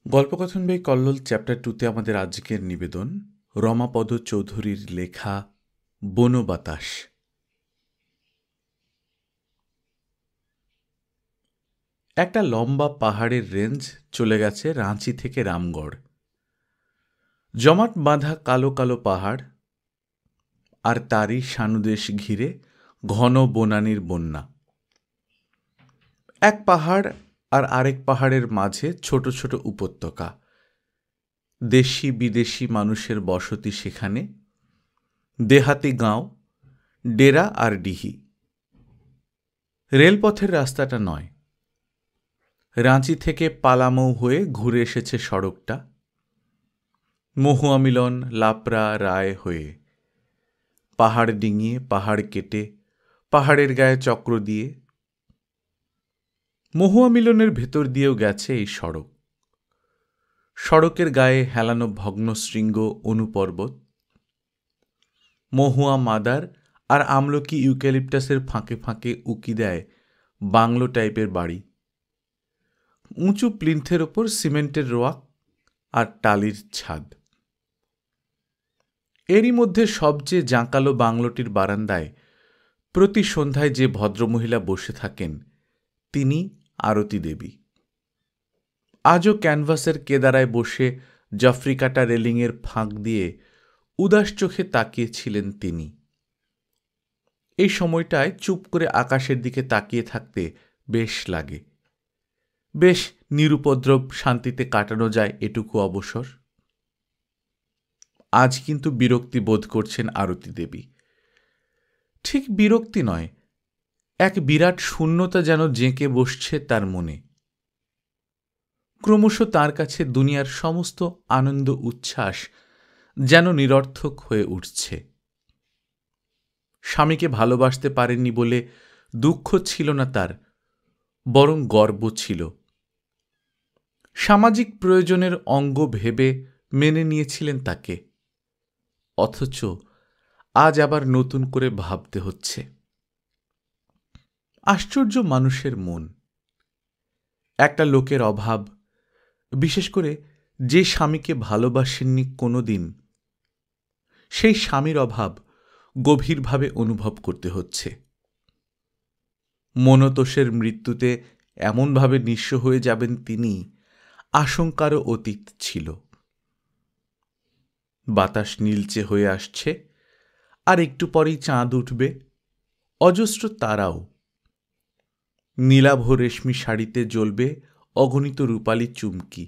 গল্পকথন by Kallol chapter 2তে আমাদের আজকের নিবেদন রমাপদ চৌধুরীর লেখা বনবাতাস। একটা লম্বা পাহাড়ের রেঞ্জ চলে গেছে রাঁচি থেকে রামগড়। জমাট বাঁধা কালো কালো পাহাড় আর তারই সানুদেশ ঘিরে ঘন বনানীর বন্যা। এক পাহাড় আর আরেক পাহাড়ের মাঝে ছোট ছোট উপত্যকা, দেশি বিদেশি মানুষের বসতি সেখানে, দেহাতি গাঁও, ডেরা আর ডিহি। রেলপথের রাস্তাটা নয়, রাঁচি থেকে পালামৌ হয়ে ঘুরে এসেছে সড়কটা, মহুয়া মিলন, লাপড়া, রায় হয়ে, পাহাড় ডিঙিয়ে, পাহাড় কেটে, পাহাড়ের গায়ে চক্র দিয়ে। মহুয়া মিলনের ভেতর দিয়েও গেছে এই সড়ক। সড়কের গায়ে হেলানো ভগ্নশৃঙ্গ অনুপর্বত, মহুয়া মাদার আর আমলকি ইউক্যালিপটাসের ফাঁকে ফাঁকে উকি দেয় বাংলো টাইপের বাড়ি, উঁচু প্লিন্থের ওপর সিমেন্টের রোয়াক আর টালির ছাদ। এরই মধ্যে সবচেয়ে জাঁকালো বাংলোটির বারান্দায় প্রতি সন্ধ্যায় যে ভদ্রমহিলা বসে থাকেন তিনি আরতি দেবী। আজও ক্যানভাসের কেদারায় বসে জাফরিকাটা রেলিংয়ের ফাঁক দিয়ে উদাস চোখে তাকিয়েছিলেন তিনি। এই সময়টায় চুপ করে আকাশের দিকে তাকিয়ে থাকতে বেশ লাগে, বেশ নিরুপদ্রব শান্তিতে কাটানো যায় এটুকু অবসর। আজ কিন্তু বিরক্তি বোধ করছেন আরতি দেবী। ঠিক বিরক্তি নয়, এক বিরাট শূন্যতা যেন জেঁকে বসছে তার মনে। ক্রমশ তার কাছে দুনিয়ার সমস্ত আনন্দ উচ্ছ্বাস যেন নিরর্থক হয়ে উঠছে। স্বামীকে ভালোবাসতে পারেননি বলে দুঃখ ছিল না তার, বরং গর্ব ছিল। সামাজিক প্রয়োজনের অঙ্গ ভেবে মেনে নিয়েছিলেন তাকে, অথচ আজ আবার নতুন করে ভাবতে হচ্ছে। আশ্চর্য মানুষের মন। একটা লোকের অভাব, বিশেষ করে যে স্বামীকে ভালোবাসেননি কোনোদিন, সেই স্বামীর অভাব গভীরভাবে অনুভব করতে হচ্ছে। মনতোষের মৃত্যুতে এমনভাবে নিঃস্ব হয়ে যাবেন তিনি, আশঙ্কারও অতীত ছিল। বাতাস নীলচে হয়ে আসছে, আর একটু পরেই চাঁদ উঠবে, অজস্র তারাও। নীলাভ রেশমি শাড়িতে জ্বলবে অগণিত রূপালী চুমকি।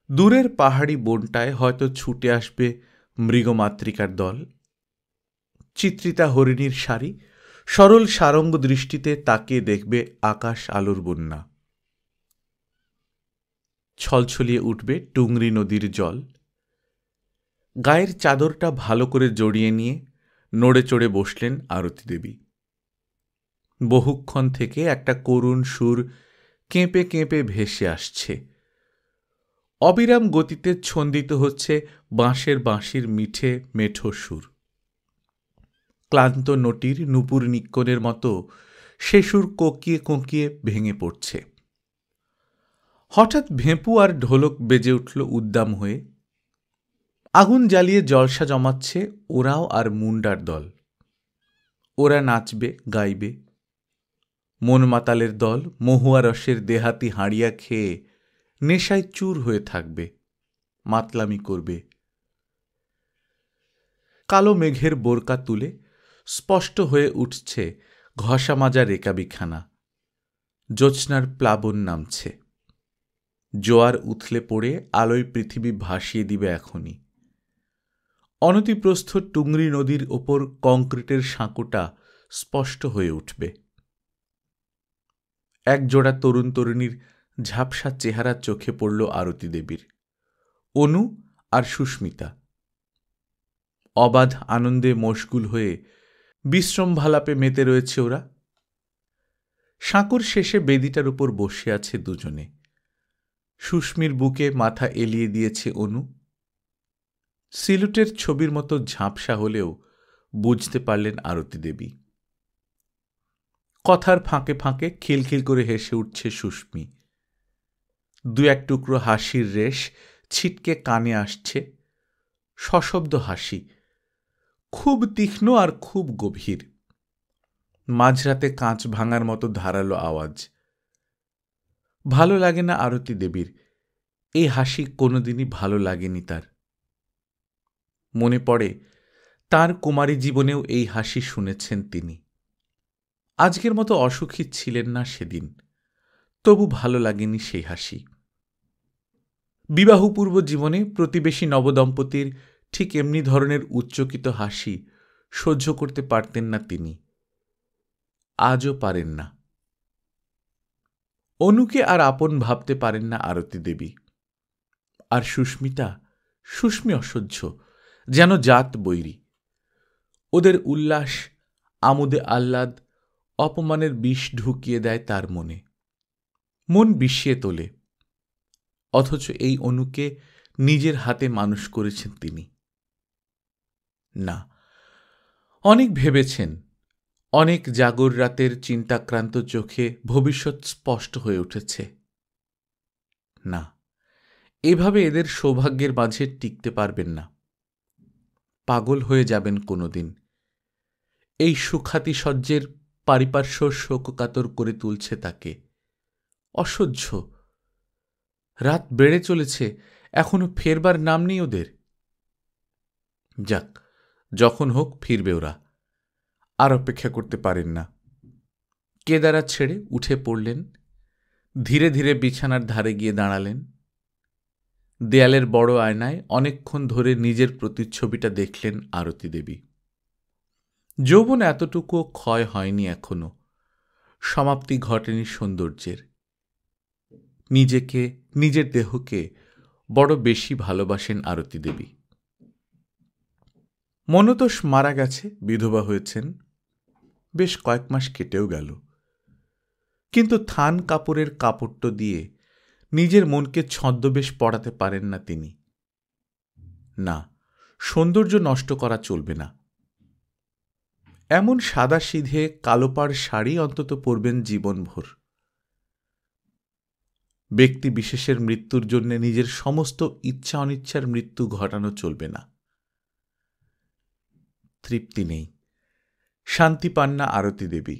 দূরের পাহাড়ি বনটায় হয়তো ছুটে আসবে মৃগমাতৃকার দল। চিত্রিতা হরিণীর শাড়ি সরল সারঙ্গ দৃষ্টিতে তাকিয়ে দেখবে আকাশ আলোর বন্যা। ছলছলিয়ে উঠবে টুংরি নদীর জল। গায়ের চাদরটা ভালো করে জড়িয়ে নিয়ে নড়ে চড়ে বসলেন আরতি দেবী। বহুক্ষণ থেকে একটা করুণ সুর কেঁপে কেঁপে ভেসে আসছে। অবিরাম গতিতে ছন্দিত হচ্ছে বাঁশের বাঁশির মিঠে মেঠো সুর। ক্লান্ত নটির নূপুর নিক্কনের মতো সে সুর কোকিয়ে কোকিয়ে ভেঙে পড়ছে। হঠাৎ ভেঁপু আর ঢোলক বেজে উঠল উদ্দাম হয়ে। আগুন জ্বালিয়ে জলসা জমাচ্ছে ওরাও আর মুন্ডার দল। ওরা নাচবে, গাইবে। মন মাতালের দল মহুয়া রসের দেহাতি হাঁড়িয়া খেয়ে নেশায় চুর হয়ে থাকবে, মাতলামি করবে। কালো মেঘের বোরকা তুলে স্পষ্ট হয়ে উঠছে ঘষা মাজা রেকাবিখানা। জ্যোৎস্নার প্লাবন নামছে। জোয়ার উথলে পড়ে আলোয় পৃথিবী ভাসিয়ে দিবে এখনই। অনতিপ্রস্থ টুংরি নদীর ওপর কংক্রিটের সাঁকোটা স্পষ্ট হয়ে উঠবে। একজোড়া তরুণ তরুণীর ঝাপসা চেহারা চোখে পড়ল আরতি দেবীর, অনু আর সুস্মিতা। অবাধ আনন্দে মশগুল হয়ে বিশ্রমভালাপে মেতে রয়েছে ওরা। সাঁকোর শেষে বেদিটার উপর বসে আছে দুজনে। সুস্মির বুকে মাথা এলিয়ে দিয়েছে অনু। সিলুটের ছবির মতো ঝাপসা হলেও বুঝতে পারলেন আরতি দেবী। কথার ফাঁকে ফাঁকে খিলখিল করে হেসে উঠছে সুস্মি। দু এক টুকরো হাসির রেশ ছিটকে কানে আসছে, সশব্দ হাসি, খুব তীক্ষ্ণ আর খুব গভীর। মাঝরাতে কাঁচ ভাঙার মতো ধারালো আওয়াজ। ভালো লাগে না আরতি দেবীর, এই হাসি কোনোদিনই ভালো লাগেনি তার। মনে পড়ে তার কুমারী জীবনেও এই হাসি শুনেছেন তিনি। আজকের মতো অসুখী ছিলেন না সেদিন, তবু ভালো লাগেনি সেই হাসি। বিবাহপূর্ব জীবনে প্রতিবেশী নবদম্পতির ঠিক এমনি ধরনের উচ্চকিত হাসি সহ্য করতে পারতেন না তিনি, আজও পারেন না। অনুকে আর আপন ভাবতে পারেন না আরতি দেবী। আর সুস্মি অসহ্য, যেন জাত বৈরী। ওদের উল্লাস, আমোদে আহ্লাদ অপমানের বিষ ঢুকিয়ে দেয় তার মনে, মন বিষিয়ে তোলে। অথচ এই অনুকে নিজের হাতে মানুষ করেছেন তিনি। না, অনেক ভেবেছেন, অনেক জাগর রাতের চিন্তাক্রান্ত চোখে ভবিষ্যৎ স্পষ্ট হয়ে উঠেছে। না, এভাবে এদের সৌভাগ্যের মাঝে টিকতে পারবেন না, পাগল হয়ে যাবেন কোনোদিন। এই সুখাতিশয্যের পারিপার্শ্ব শোককাতর করে তুলছে তাকে, অসহ্য। রাত বেড়ে চলেছে, এখনো ফেরবার নাম নেই ওদের। যাক, যখন হোক ফিরবে ওরা, আর অপেক্ষা করতে পারেন না। কেদারা ছেড়ে উঠে পড়লেন, ধীরে ধীরে বিছানার ধারে গিয়ে দাঁড়ালেন। দেয়ালের বড় আয়নায় অনেকক্ষণ ধরে নিজের প্রতিচ্ছবিটা দেখলেন আরতি দেবী। যৌবন এতটুকুও ক্ষয় হয়নি এখনো, সমাপ্তি ঘটেনি সৌন্দর্যের। নিজেকে, নিজের দেহকে বড় বেশি ভালোবাসেন আরতি দেবী। মনতোষ মারা গেছে, বিধবা হয়েছেন, বেশ কয়েক মাস কেটেও গেল। কিন্তু থান কাপড়ের কাপড়টো দিয়ে নিজের মনকে ছদ্মবেশ পড়াতে পারেন না তিনি। না, সৌন্দর্য নষ্ট করা চলবে না। এমন সাদা সিধে কালোপাড় শাড়ি অন্তত পরবেন জীবনভর। ব্যক্তি বিশেষের মৃত্যুর জন্য নিজের সমস্ত ইচ্ছা অনিচ্ছার মৃত্যু ঘটানো চলবে না। তৃপ্তি নেই, শান্তি পান না আরতি দেবী।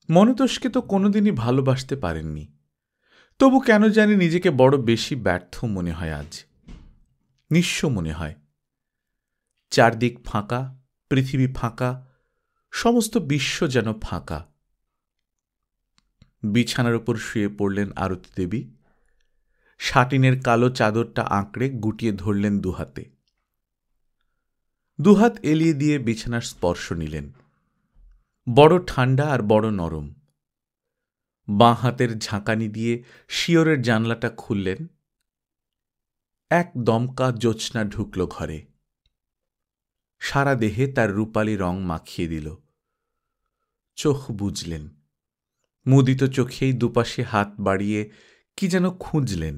মনতোষকে তো কোনোদিনই ভালোবাসতে পারেননি, তবু কেন জানি নিজেকে বড় বেশি ব্যর্থ মনে হয় আজ, নিঃস্ব মনে হয়। চারদিক ফাঁকা, পৃথিবী ফাঁকা, সমস্ত বিশ্ব যেন ফাঁকা। বিছানার উপর শুয়ে পড়লেন আরতি দেবী, সাটিনের কালো চাদরটা আঁকড়ে গুটিয়ে ধরলেন দুহাতে। দুহাত এলিয়ে দিয়ে বিছানার স্পর্শ নিলেন, বড় ঠান্ডা আর বড় নরম। বাঁ হাতের ঝাঁকানি দিয়ে শিয়রের জানলাটা খুললেন। এক দমকা জ্যোৎস্না ঢুকল ঘরে, সারা দেহে তার রূপালী রং মাখিয়ে দিল। চোখ বুজলেন, মুদিত চোখেই দুপাশে হাত বাড়িয়ে কি যেন খুঁজলেন।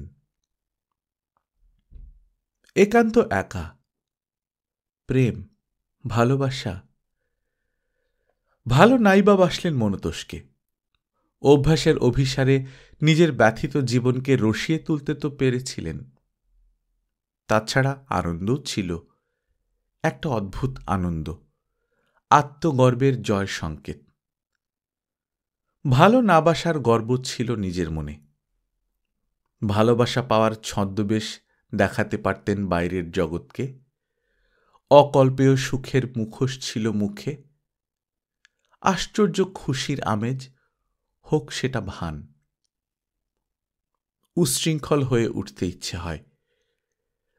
একান্ত একা, প্রেম, ভালোবাসা। ভালো নাইবা বাসলেন মনতোষকে। অভ্যাসের অভিসারে নিজের ব্যথিত জীবনকে রসিয়ে তুলতে তো পেরেছিলেন। তাছাড়া আনন্দও ছিল, একটা অদ্ভুত আনন্দ, আত্মগর্বের জয় সংকেত। ভালো না বাসার গর্ব ছিল নিজের মনে। ভালোবাসা পাওয়ার ছদ্মবেশ দেখাতে পারতেন বাইরের জগৎকে। অকল্পেয় সুখের মুখোশ ছিল মুখে। আশ্চর্য খুশির আমেজ, হোক সেটা ভান। উচ্ছৃঙ্খল হয়ে উঠতে ইচ্ছে হয়।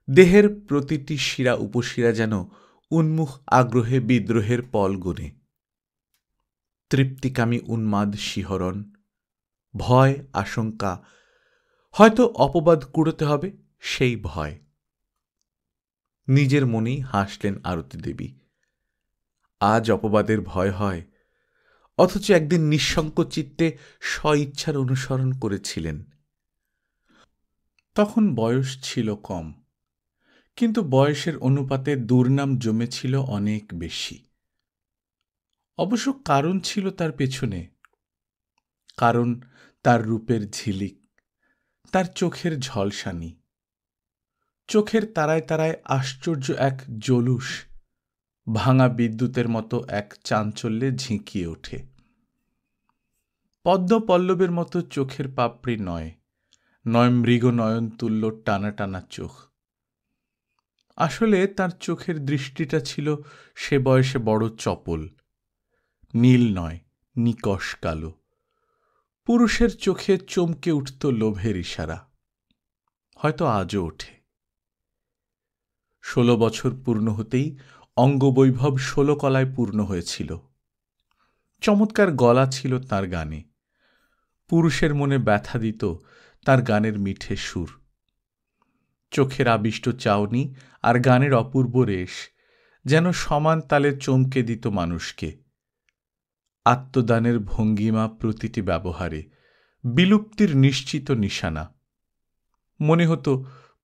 দেহের প্রতিটি শিরা উপশিরা যেন উন্মুখ আগ্রহে বিদ্রোহের পল গুনে। তৃপ্তিকামী উন্মাদ শিহরণ, ভয়, আশঙ্কা, হয়তো অপবাদ কুড়োতে হবে, সেই ভয়। নিজের মনেই হাসলেন আরতি দেবী। আজ অপবাদের ভয় হয়, অথচ একদিন নিঃশঙ্ক চিত্তে স্বইচ্ছার অনুসরণ করেছিলেন। তখন বয়স ছিল কম, কিন্তু বয়সের অনুপাতে দুর্নাম জমেছিল অনেক বেশি। অবশ্য কারণ ছিল তার পেছনে, কারণ তার রূপের ঝিলিক, তার চোখের ঝলসানি, চোখের তারায় তারায় আশ্চর্য এক জলুস ভাঙা বিদ্যুতের মতো এক চাঞ্চল্যে ঝিঁকিয়ে ওঠে। পদ্ম পল্লবের মতো চোখের পাপড়ি নয়, নয় মৃগ নয়ন তুল্য টানা টানা চোখ। আসলে তার চোখের দৃষ্টিটা ছিল সে বয়সে বড় চপল, নীল নয়, নিকষ কালো। পুরুষের চোখে চমকে উঠত লোভের ইশারা, হয়তো আজও ওঠে। 16 বছর পূর্ণ হতেই অঙ্গবৈভব 16 কলায় পূর্ণ হয়েছিল। চমৎকার গলা ছিল তার গানে, পুরুষের মনে ব্যথা দিত তার গানের মিঠে সুর। চোখের আবিষ্ট চাউনি আর গানের অপূর্ব রেশ যেন সমান তালে চমকে দিত মানুষকে। আত্মদানের ভঙ্গিমা প্রতিটি ব্যবহারে, বিলুপ্তির নিশ্চিত নিশানা। মনে হতো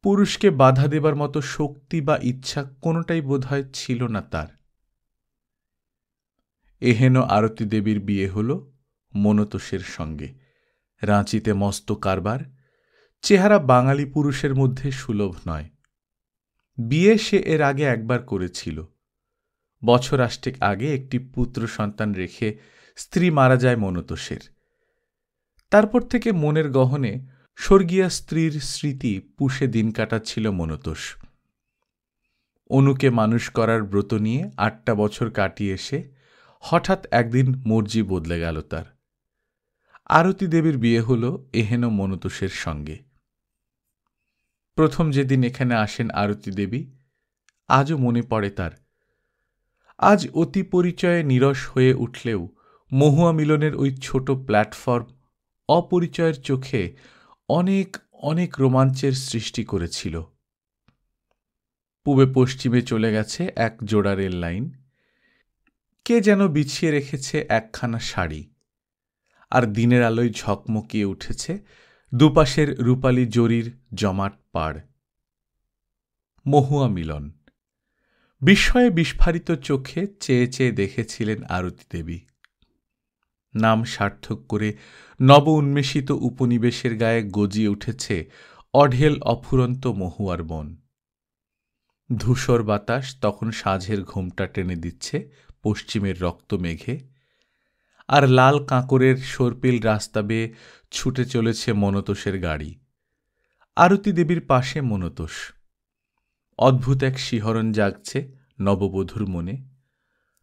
পুরুষকে বাধা দেবার মতো শক্তি বা ইচ্ছা কোনোটাই বোধহয় ছিল না তার। এহেন আরতি দেবীর বিয়ে হল মনতোষের সঙ্গে। রাঁচিতে মস্ত কারবার, চেহারা বাঙালি পুরুষের মধ্যে সুলভ নয়। বিয়ে সে এর আগে একবার করেছিল। বছর আষ্টেক আগে একটি পুত্র সন্তান রেখে স্ত্রী মারা যায় মনতোষের। তারপর থেকে মনের গহনে স্বর্গীয়া স্ত্রীর স্মৃতি পুষে দিন কাটাচ্ছিল মনতোষ। অনুকে মানুষ করার ব্রত নিয়ে 8টা বছর কাটিয়ে এসে হঠাৎ একদিন মর্জি বদলে গেল তার। আরতি দেবীর বিয়ে হল এহেন মনতোষের সঙ্গে। প্রথম যেদিন এখানে আসেন আরতি দেবী, আজও মনে পড়ে তার। আজ অতি পরিচয়ে নিরস হয়ে উঠলেও মহুয়া মিলনের ওই ছোট প্ল্যাটফর্ম অপরিচয়ের চোখে অনেক অনেক রোমাঞ্চের সৃষ্টি করেছিল। পূবে পশ্চিমে চলে গেছে এক জোড়া রেল লাইন, কে যেন বিছিয়ে রেখেছে একখানা শাড়ি, আর দিনের আলোয় ঝকমকিয়ে উঠেছে দুপাশের রূপালী জরির জমাট পাড়। মহুয়া মিলন। বিস্ময়ে বিস্ফারিত চোখে চেয়ে চেয়ে দেখেছিলেন আরতি দেবী। নাম সার্থক করে নব উন্মেষিত উপনিবেশের গায়ে গজিয়ে উঠেছে অঢেল অফুরন্ত মহুয়ার বন। ধূসর বাতাস তখন সাঁঝের ঘোমটা টেনে দিচ্ছে পশ্চিমের রক্ত মেঘে, আর লাল কাঁকরের সর্পিল রাস্তা বেয়ে ছুটে চলেছে মনতোষের গাড়ি। আরতি দেবীর পাশে মনতোষ। অদ্ভুত এক শিহরণ জাগছে নববধূর মনে,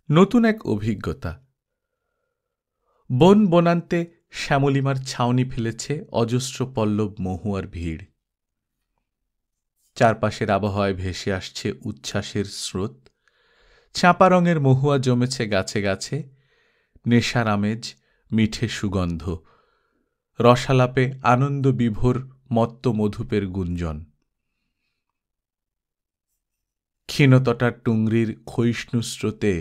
নতুন এক অভিজ্ঞতা। বন বনান্তে শ্যামলিমার ছাউনি ফেলেছে অজস্র পল্লব মহুয়ার ভিড়। চারপাশের আবহাওয়ায় ভেসে আসছে উচ্ছ্বাসের স্রোত। চাঁপা রঙের মহুয়া জমেছে গাছে গাছে, নেশার আমেজ, মিঠে সুগন্ধ, রসালাপে আনন্দ বিভোর মত্ত মধুপের গুঞ্জন। ক্ষীণতটার টুংরির ক্ষয়িষ্ণু স্রোতে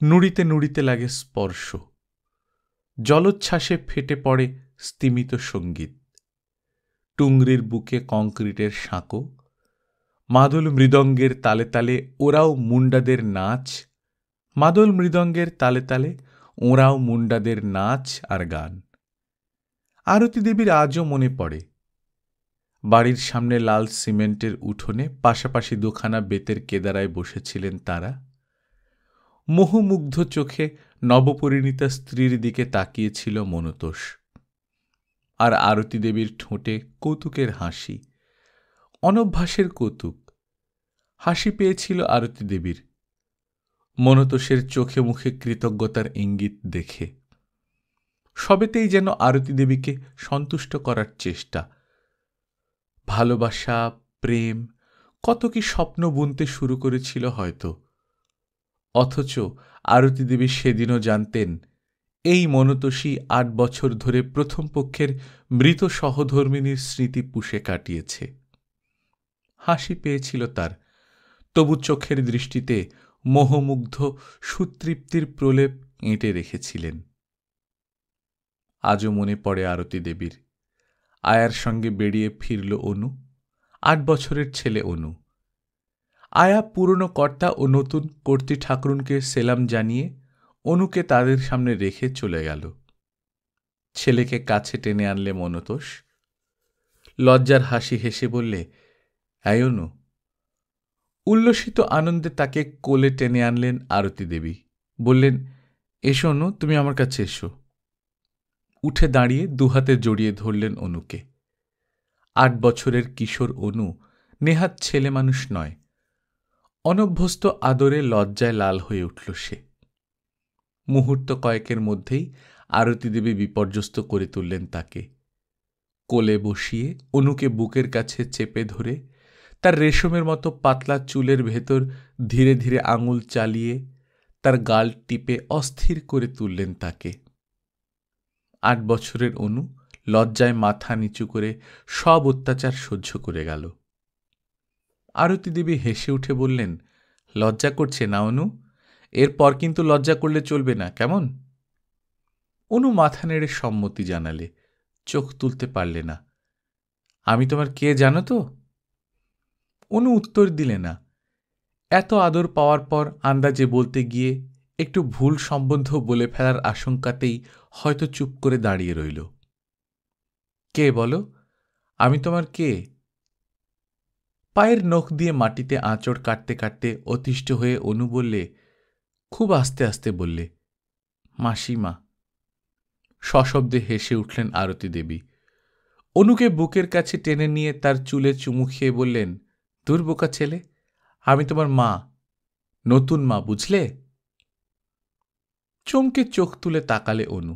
নুড়িতে নুড়িতে লাগে স্পর্শ। জলোচ্ছ্বাসে ফেটে পড়ে স্তিমিত সঙ্গীত। টুংরির বুকে কংক্রিটের সাঁকো, মাদল মৃদঙ্গের তালে তালে ওরাও মুন্ডাদের নাচ, মাদল মৃদঙ্গের তালে তালে ওরাও মুন্ডাদের নাচ আর গান। আরতি দেবীর আজও মনে পড়ে। বাড়ির সামনে লাল সিমেন্টের উঠোনে পাশাপাশি দুখানা বেতের কেদারায় বসেছিলেন তারা। মোহমুগ্ধ চোখে নবপরিণীতা স্ত্রীর দিকে তাকিয়েছিল মনতোষ। আর আরতি দেবীর ঠোঁটে কৌতুকের হাসি, অনভ্যাসের কৌতুক। হাসি পেয়েছিল আরতি দেবীর মনতোষের চোখে মুখে কৃতজ্ঞতার ইঙ্গিত দেখে। সবেতেই যেন আরতি দেবীকে সন্তুষ্ট করার চেষ্টা। ভালোবাসা, প্রেম, কত কি স্বপ্ন বুনতে শুরু করেছিল হয়তো। অথচ আরতি দেবী সেদিনও জানতেন এই মনতোষী 8 বছর ধরে প্রথম পক্ষের মৃত সহধর্মিণীর স্মৃতি পুষে কাটিয়েছে। হাসি পেয়েছিল তার, তবু চোখের দৃষ্টিতে মোহমুগ্ধ সুতৃপ্তির প্রলেপ এঁটে রেখেছিলেন। আজও মনে পড়ে আরতি দেবীর। আয়ার সঙ্গে বেরিয়ে ফিরল অনু, 8 বছরের ছেলে অনু। আয়া পুরনো কর্তা ও নতুন কর্ত্রী ঠাকরুনকে সেলাম জানিয়ে অনুকে তাদের সামনে রেখে চলে গেল। ছেলেকে কাছে টেনে আনলে মনতোষ। লজ্জার হাসি হেসে বললে, এই অনু। উল্লসিত আনন্দে তাকে কোলে টেনে আনলেন আরতি দেবী। বললেন, এসো অনু, তুমি আমার কাছে এসো। উঠে দাঁড়িয়ে দুহাতে জড়িয়ে ধরলেন অনুকে। 8 বছরের কিশোর অনু নেহাত ছেলে মানুষ নয়। অনভ্যস্ত আদরে লজ্জায় লাল হয়ে উঠল সে। মুহূর্ত কয়েকের মধ্যেই আরতি দেবী বিপর্যস্ত করে তুললেন তাকে। কোলে বসিয়ে অনুকে বুকের কাছে চেপে ধরে তার রেশমের মতো পাতলা চুলের ভেতর ধীরে ধীরে আঙুল চালিয়ে তার গাল টিপে অস্থির করে তুললেন তাকে। 8 বছরের অনু লজ্জায় মাথা নিচু করে সব অত্যাচার সহ্য করে গেল। আরতি দেবী হেসে উঠে বললেন, লজ্জা করছে না অনু? এরপর কিন্তু লজ্জা করলে চলবে না, কেমন? অনু মাথা নেড়ে সম্মতি জানালে, চোখ তুলতে পারলে না। আমি তোমার কে জানো তো? অনু উত্তর দিলে না। এত আদর পাওয়ার পর আন্দাজে বলতে গিয়ে একটু ভুল সম্বন্ধ বলে ফেলার আশঙ্কাতেই হয়তো চুপ করে দাঁড়িয়ে রইল। কে বলো? আমি তোমার কে? পায়ের নখ দিয়ে মাটিতে আঁচড় কাটতে কাটতে অতিষ্ঠ হয়ে অনু বললে, খুব আস্তে আস্তে বললে, মাসিমা। সশব্দে হেসে উঠলেন আরতি দেবী। অনুকে বুকের কাছে টেনে নিয়ে তার চুলে চুমু খেয়ে বললেন, দূর বোকা ছেলে, আমি তোমার মা, নতুন মা, বুঝলে? চমকে চোখ তুলে তাকালে অনু।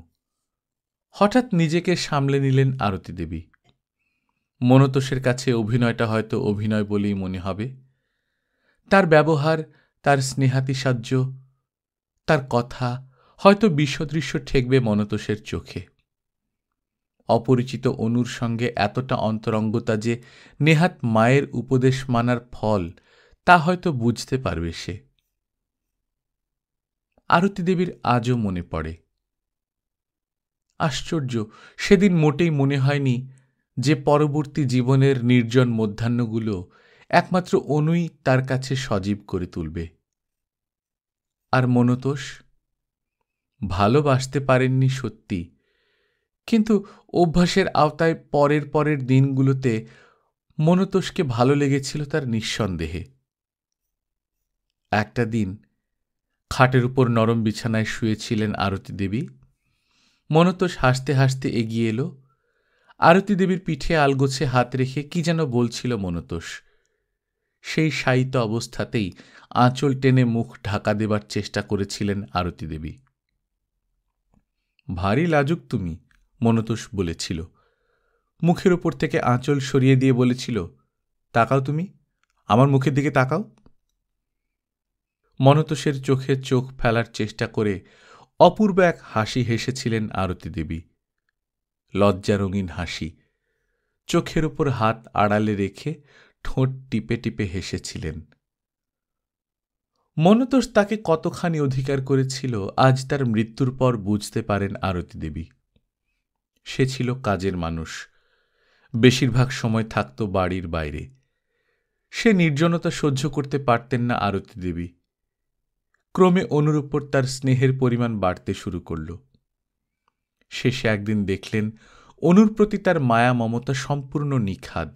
হঠাৎ নিজেকে সামলে নিলেন আরতি দেবী। মনতোষের কাছে অভিনয়টা হয়তো অভিনয় বলেই মনে হবে। তার ব্যবহার, তার স্নেহাতিশায্য, তার কথা হয়তো বিশ্বদৃশ্য ঠেকবে মনতোষের চোখে। অপরিচিত অনুর সঙ্গে এতটা অন্তরঙ্গতা যে নেহাত মায়ের উপদেশ মানার ফল, তা হয়তো বুঝতে পারবে সে। আরতি দেবীর আজও মনে পড়ে। আশ্চর্য, সেদিন মোটেই মনে হয়নি যে পরবর্তী জীবনের নির্জন মধ্যাহ্নগুলো একমাত্র অনুই তার কাছে সজীব করে তুলবে। আর মনতোষ ভালোবাসতে পারেননি সত্যি, কিন্তু অভ্যাসের আওতায় পরের পরের দিনগুলোতে মনতোষকে ভালো লেগেছিল তার নিঃসন্দেহে। একটা দিন খাটের উপর নরম বিছানায় শুয়েছিলেন আরতি দেবী। মনতোষ হাসতে হাসতে এগিয়ে এলো। আরতি দেবীর পিঠে আলগোছে হাত রেখে কি যেন বলছিল মনতোষ। সেই শায়িত অবস্থাতেই আঁচল টেনে মুখ ঢাকা দেবার চেষ্টা করেছিলেন আরতি দেবী। ভারী লাজুক তুমি, মনতোষ বলেছিল। মুখের ওপর থেকে আঁচল সরিয়ে দিয়ে বলেছিল, তাকাও তুমি, আমার মুখের দিকে তাকাও। মনতোষের চোখে চোখ ফেলার চেষ্টা করে অপূর্ব এক হাসি হেসেছিলেন আরতি দেবী। লজ্জা রঙিন হাসি। চোখের ওপর হাত আড়ালে রেখে ঠোঁট টিপে টিপে হেসেছিলেন। মনতোষ তাকে কতখানি অধিকার করেছিল আজ তার মৃত্যুর পর বুঝতে পারেন আরতি দেবী। সে ছিল কাজের মানুষ, বেশিরভাগ সময় থাকত বাড়ির বাইরে। সে নির্জনতা সহ্য করতে পারতেন না আরতি দেবী। ক্রমে অনুর উপর তার স্নেহের পরিমাণ বাড়তে শুরু করল। শেষে একদিন দেখলেন অনুর প্রতি তার মায়া মমতা সম্পূর্ণ নিখাদ।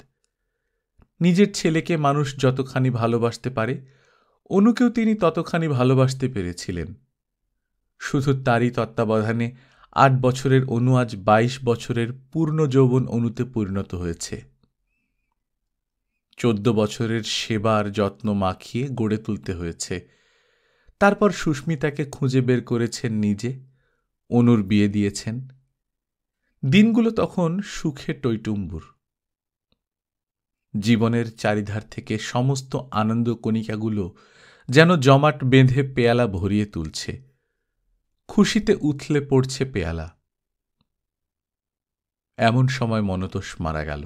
নিজের ছেলেকে মানুষ যতখানি ভালোবাসতে পারে, অনুকেও তিনি ততখানি ভালোবাসতে পেরেছিলেন। শুধু তারই তত্ত্বাবধানে 8 বছরের অনু আজ 22 বছরের পূর্ণ যৌবন অনুতে পরিণত হয়েছে। 14 বছরের সেবা আর যত্ন মাখিয়ে গড়ে তুলতে হয়েছে। তারপর সুস্মিতাকে খুঁজে বের করেছেন নিজে, অনুর বিয়ে দিয়েছেন। দিনগুলো তখন সুখে টইটুম্বুর। জীবনের চারিধার থেকে সমস্ত আনন্দ কণিকাগুলো যেন জমাট বেঁধে পেয়ালা ভরিয়ে তুলছে। খুশিতে উথলে পড়ছে পেয়ালা। এমন সময় মনতোষ মারা গেল।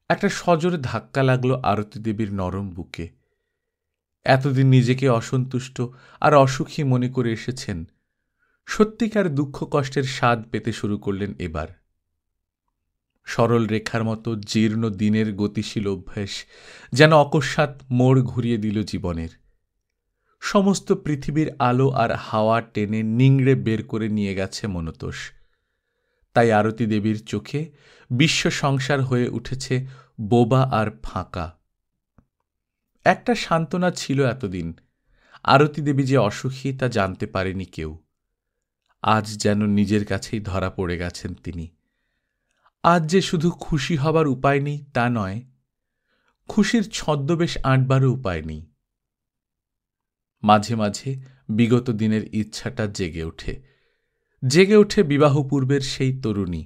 একটা সজোরে ধাক্কা লাগলো আরতি দেবীর নরম বুকে। এতদিন নিজেকে অসন্তুষ্ট আর অসুখী মনে করে এসেছেন, সত্যিকার দুঃখ কষ্টের স্বাদ পেতে শুরু করলেন এবার। সরল রেখার মতো জীর্ণ দিনের গতিশীল অভ্যাস যেন অকস্মাৎ মোড় ঘুরিয়ে দিল জীবনের। সমস্ত পৃথিবীর আলো আর হাওয়া টেনে নিংড়ে বের করে নিয়ে গেছে মনতোষ। তাই আরতি দেবীর চোখে বিশ্ব সংসার হয়ে উঠেছে বোবা আর ফাঁকা। একটা সান্ত্বনা ছিল এতদিন, আরতি দেবী যে অসুখী তা জানতে পারেনি কেউ। আজ যেন নিজের কাছেই ধরা পড়ে গেছেন তিনি। আজ যে শুধু খুশি হবার উপায় নেই তা নয়, খুশির ছদ্মবেশ আঁটবারও উপায় নেই। মাঝে মাঝে বিগত দিনের ইচ্ছাটা জেগে ওঠে বিবাহ পূর্বের সেই তরুণী।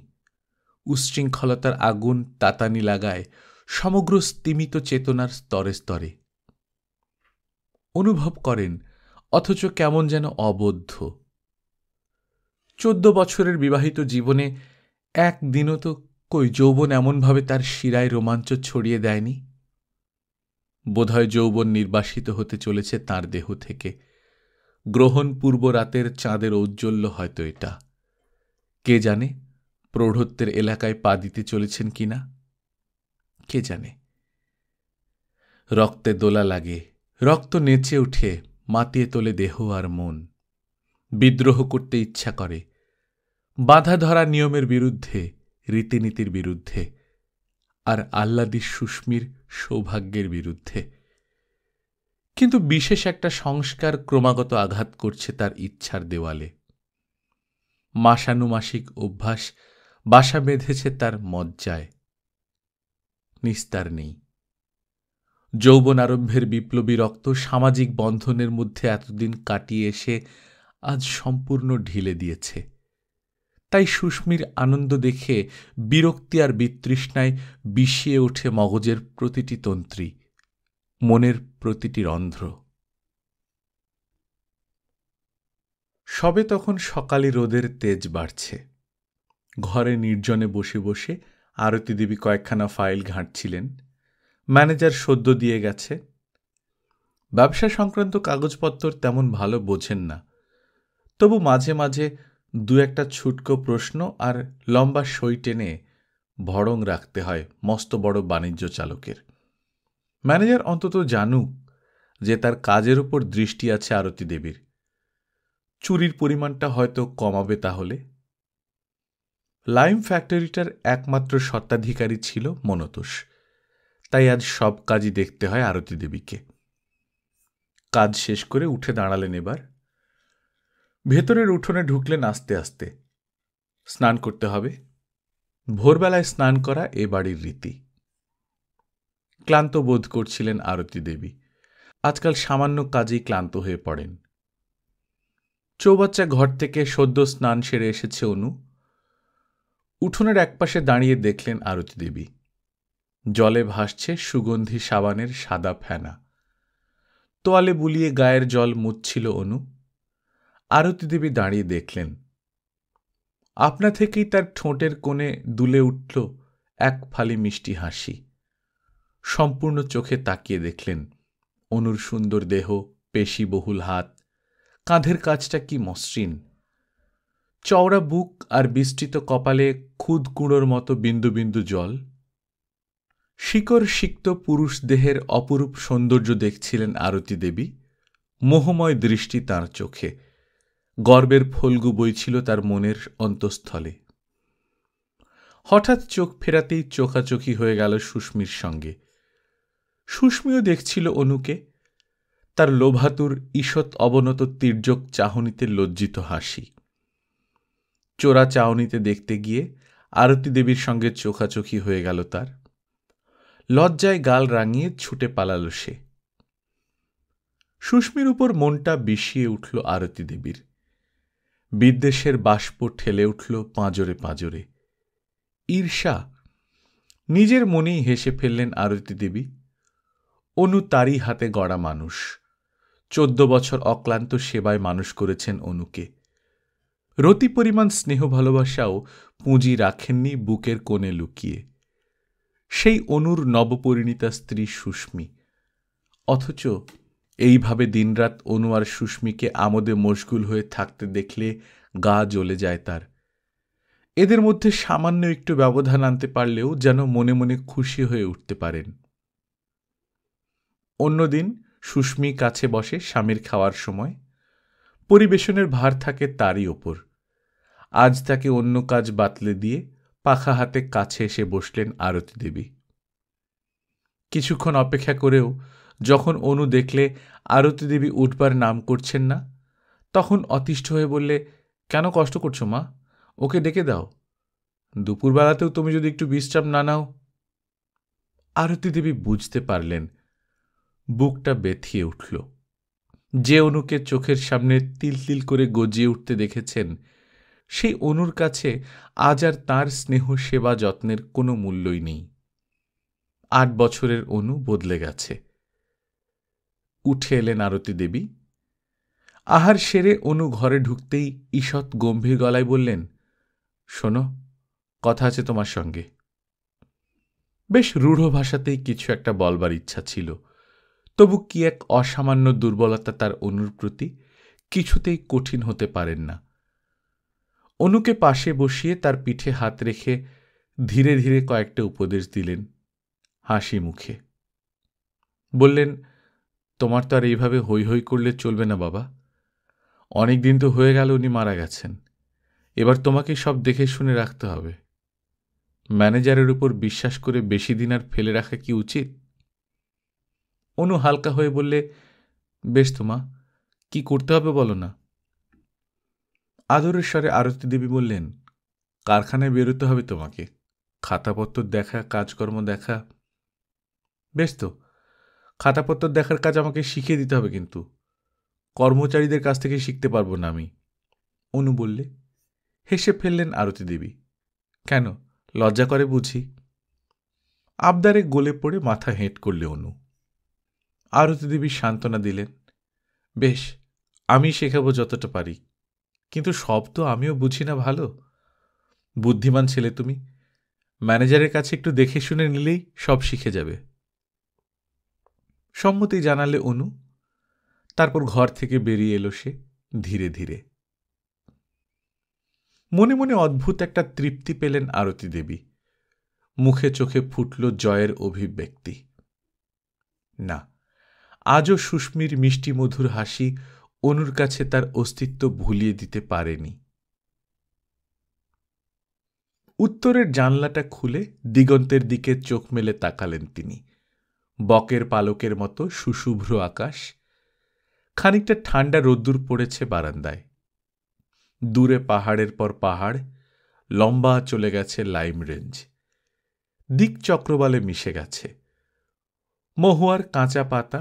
উচ্ছৃঙ্খলতার আগুন তাতানি লাগায় সমগ্র স্তিমিত চেতনার স্তরে স্তরে। অনুভব করেন, অথচ কেমন যেন অবদ্ধ। 14 বছরের বিবাহিত জীবনে একদিনও তো কই যৌবন এমনভাবে তার শিরায় রোমাঞ্চ ছড়িয়ে দেয়নি। বোধহয় যৌবন নির্বাসিত হতে চলেছে তার দেহ থেকে। গ্রহণ পূর্ব রাতের চাঁদের ঔজ্জ্বল্য হয়তো এটা। কে জানে প্রৌঢ়ত্বের এলাকায় পা দিতে চলেছেন কিনা, কে জানে। রক্তে দোলা লাগে, রক্ত নেচে উঠে, মাতিয়ে তোলে দেহ আর মন। বিদ্রোহ করতে ইচ্ছা করে, বাধা ধরা নিয়মের বিরুদ্ধে, রীতিনীতির বিরুদ্ধে, আর আহ্লাদী সুস্মির সৌভাগ্যের বিরুদ্ধে। কিন্তু বিশেষ একটা সংস্কার ক্রমাগত আঘাত করছে তার ইচ্ছার দেওয়ালে। মাসানুমাসিক অভ্যাস বাসা বেঁধেছে তার মজ্জায়। নিস্তার নেই। যৌবন আরম্ভের বিপ্লবী রক্ত সামাজিক বন্ধনের মধ্যে এতদিন কাটিয়ে এসে আজ সম্পূর্ণ ঢিলে দিয়েছে। তাই সুস্মির আনন্দ দেখে বিরক্তি আর বিতৃষ্ণায় বিষিয়ে ওঠে মগজের প্রতিটি তন্ত্রী, মনের প্রতিটি রন্ধ্র। সবে তখন সকালে রোদের তেজ বাড়ছে। ঘরে নির্জনে বসে বসে আরতি দেবী কয়েকখানা ফাইল ঘাঁটছিলেন। ম্যানেজার সদ্য দিয়ে গেছে। ব্যবসা সংক্রান্ত কাগজপত্র তেমন ভালো বোঝেন না, তবু মাঝে মাঝে দু একটা ছুটকো প্রশ্ন আর লম্বা সই টেনে ভড়ং রাখতে হয় মস্ত বড় বাণিজ্য চালকের। ম্যানেজার অন্তত জানুক যে তার কাজের উপর দৃষ্টি আছে আরতি দেবীর। চুরির পরিমাণটা হয়তো কমাবে তাহলে। লাইম ফ্যাক্টরিটার একমাত্র স্বত্বাধিকারী ছিল মনতোষ, তাই আজ সব কাজই দেখতে হয় আরতি দেবীকে। কাজ শেষ করে উঠে দাঁড়ালেন এবার। ভেতরের উঠোনে ঢুকলেন আস্তে আস্তে। স্নান করতে হবে। ভোরবেলায় স্নান করা এ বাড়ির রীতি। ক্লান্ত বোধ করছিলেন আরতি দেবী। আজকাল সামান্য কাজেই ক্লান্ত হয়ে পড়েন। চৌবাচ্চা ঘর থেকে সদ্য স্নান সেরে এসেছে অনু। উঠোনের একপাশে দাঁড়িয়ে দেখলেন আরতি দেবী। জলে ভাসছে সুগন্ধি সাবানের সাদা ফেনা। তোয়ালে বুলিয়ে গায়ের জল মুছছিল অনু। আরতি দেবী দাঁড়িয়ে দেখলেন। আপনা থেকেই তার ঠোঁটের কোণে দুলে উঠল এক ফালি মিষ্টি হাসি। সম্পূর্ণ চোখে তাকিয়ে দেখলেন অনুর সুন্দর দেহ, পেশিবহুল হাত, কাঁধের কাজটা কি মসৃণ। চওড়া বুক আর বিস্তৃত কপালে খুদ কুঁড়োর মতো বিন্দু বিন্দু জল। শিকড় সিক্ত পুরুষ দেহের অপরূপ সৌন্দর্য দেখছিলেন আরতি দেবী। মোহময় দৃষ্টি তাঁর চোখে। গর্বের ফল্গু বইছিল তার মনের অন্তঃস্থলে। হঠাৎ চোখ ফেরাতেই চোখাচোখি হয়ে গেল সুস্মির সঙ্গে। সুস্মিও দেখছিল অনুকে, তার লোভাতুর ঈষৎ অবনত তির্যক চাহনিতে লজ্জিত হাসি। চোরা চাহনিতে দেখতে গিয়ে আরতি দেবীর সঙ্গে চোখাচোখি হয়ে গেল তার। লজ্জায় গাল রাঙিয়ে ছুটে পালাল সে। সুস্মির উপর মনটা বিষিয়ে উঠল আরতি দেবীর। বিদ্বেষের বাষ্প ঠেলে উঠল পাঁজরে পাঁজরে। ঈর্ষা। নিজের মনেই হেসে ফেললেন আরতি দেবী। অনু তারই হাতে গড়া মানুষ। 14 বছর অক্লান্ত সেবায় মানুষ করেছেন অনুকে। রতি পরিমাণ স্নেহ ভালোবাসাও পুঁজি রাখেননি বুকের কোণে লুকিয়ে। সেই অনুর নবপরিণীতা স্ত্রী সুস্মি। অথচ এইভাবে দিনরাত অনু আর সুস্মিকে আমোদে মশগুল হয়ে থাকতে দেখলে গা জ্বলে যায় তার। এদের মধ্যে সামান্য একটু ব্যবধান আনতে পারলেও যেন মনে মনে খুশি হয়ে উঠতে পারেন। অন্যদিন সুস্মি কাছে বসে স্বামীর খাওয়ার সময়। পরিবেশনের ভার থাকে তারই ওপর। আজ তাকে অন্য কাজ বাতলে দিয়ে পাখা হাতে কাছে এসে বসলেন আরতি দেবী। কিছুক্ষণ অপেক্ষা করেও যখন অনু দেখলে আরতি দেবী উঠবার নাম করছেন না, তখন অতিষ্ঠ হয়ে বললে, কেন কষ্ট করছো মা? ওকে ডেকে দাও। দুপুরবেলাতেও তুমি যদি একটু বিশ্রাম না নাও। আরতি দেবী বুঝতে পারলেন। বুকটা ব্যথিয়ে উঠল। যে অনুকে চোখের সামনে তিল তিল করে গজিয়ে উঠতে দেখেছেন, সেই অনুর কাছে আজ আর তাঁর স্নেহ সেবা যত্নের কোনো মূল্যই নেই। 8 বছরের অনু বদলে গেছে। উঠে এলেন আরতি দেবী। আহার সেরে অনু ঘরে ঢুকতেই ঈষৎ গম্ভীর গলায় বললেন, শোনো, কথা আছে তোমার সঙ্গে। বেশ রূঢ় ভাষাতেই কিছু একটা বলবার ইচ্ছা ছিল, তবু কি এক অসামান্য দুর্বলতা তার অনুর প্রতি কিছুতেই কঠিন হতে পারেন না। অনুকে পাশে বসিয়ে তার পিঠে হাত রেখে ধীরে ধীরে কয়েকটা উপদেশ দিলেন, হাসি মুখে। বললেন, তোমার তো আর এইভাবে হৈ হৈ করলে চলবে না বাবা। অনেক দিন তো হয়ে গেল উনি মারা গেছেন। এবার তোমাকে সব দেখে শুনে রাখতে হবে। ম্যানেজারের উপর বিশ্বাস করে বেশি দিন আর ফেলে রাখা কি উচিত? অনু হালকা হয়ে বললে, বেশ তো মা, কি করতে হবে বলো না। আদরের স্বরে আরতি দেবী বললেন, কারখানায় বেরোতে হবে তোমাকে, খাতাপত্র দেখা, কাজকর্ম দেখা। বেশ তো, খাতাপত্র দেখার কাজ আমাকে শিখিয়ে দিতে হবে, কিন্তু কর্মচারীদের কাছ থেকে শিখতে পারবো না আমি। অনু বললে। হেসে ফেললেন আরতি দেবী। কেন, লজ্জা করে বুঝি? আবদারে গলে পড়ে মাথা হেঁট করলে অনু। আরতি দেবী সান্ত্বনা দিলেন, বেশ, আমি শেখাবো যতটা পারি, কিন্তু সব তো আমিও বুঝি না ভালো। বুদ্ধিমান ছেলে তুমি, ম্যানেজারের কাছে একটু দেখে শুনে নিলেই সব শিখে যাবে। সম্মতি জানালে অনু। তারপর ঘর থেকে বেরিয়ে এলো সে ধীরে ধীরে। মনে মনে অদ্ভুত একটা তৃপ্তি পেলেন আরতি দেবী। মুখে চোখে ফুটল জয়ের অভিব্যক্তি। না, আজও সুস্মির মিষ্টি মধুর হাসি অনুর কাছে তার অস্তিত্ব ভুলিয়ে দিতে পারেনি। উত্তরের জানলাটা খুলে দিগন্তের দিকে চোখ মেলে তাকালেন তিনি। বকের পালকের মতো সুশুভ্র আকাশ, খানিকটা ঠান্ডা রোদ্দুর পড়েছে বারান্দায়। দূরে পাহাড়ের পর পাহাড়, লম্বা চলে গেছে লাইম রেঞ্জ, দিক চক্রবালে মিশে গেছে। মহুয়ার কাঁচা পাতা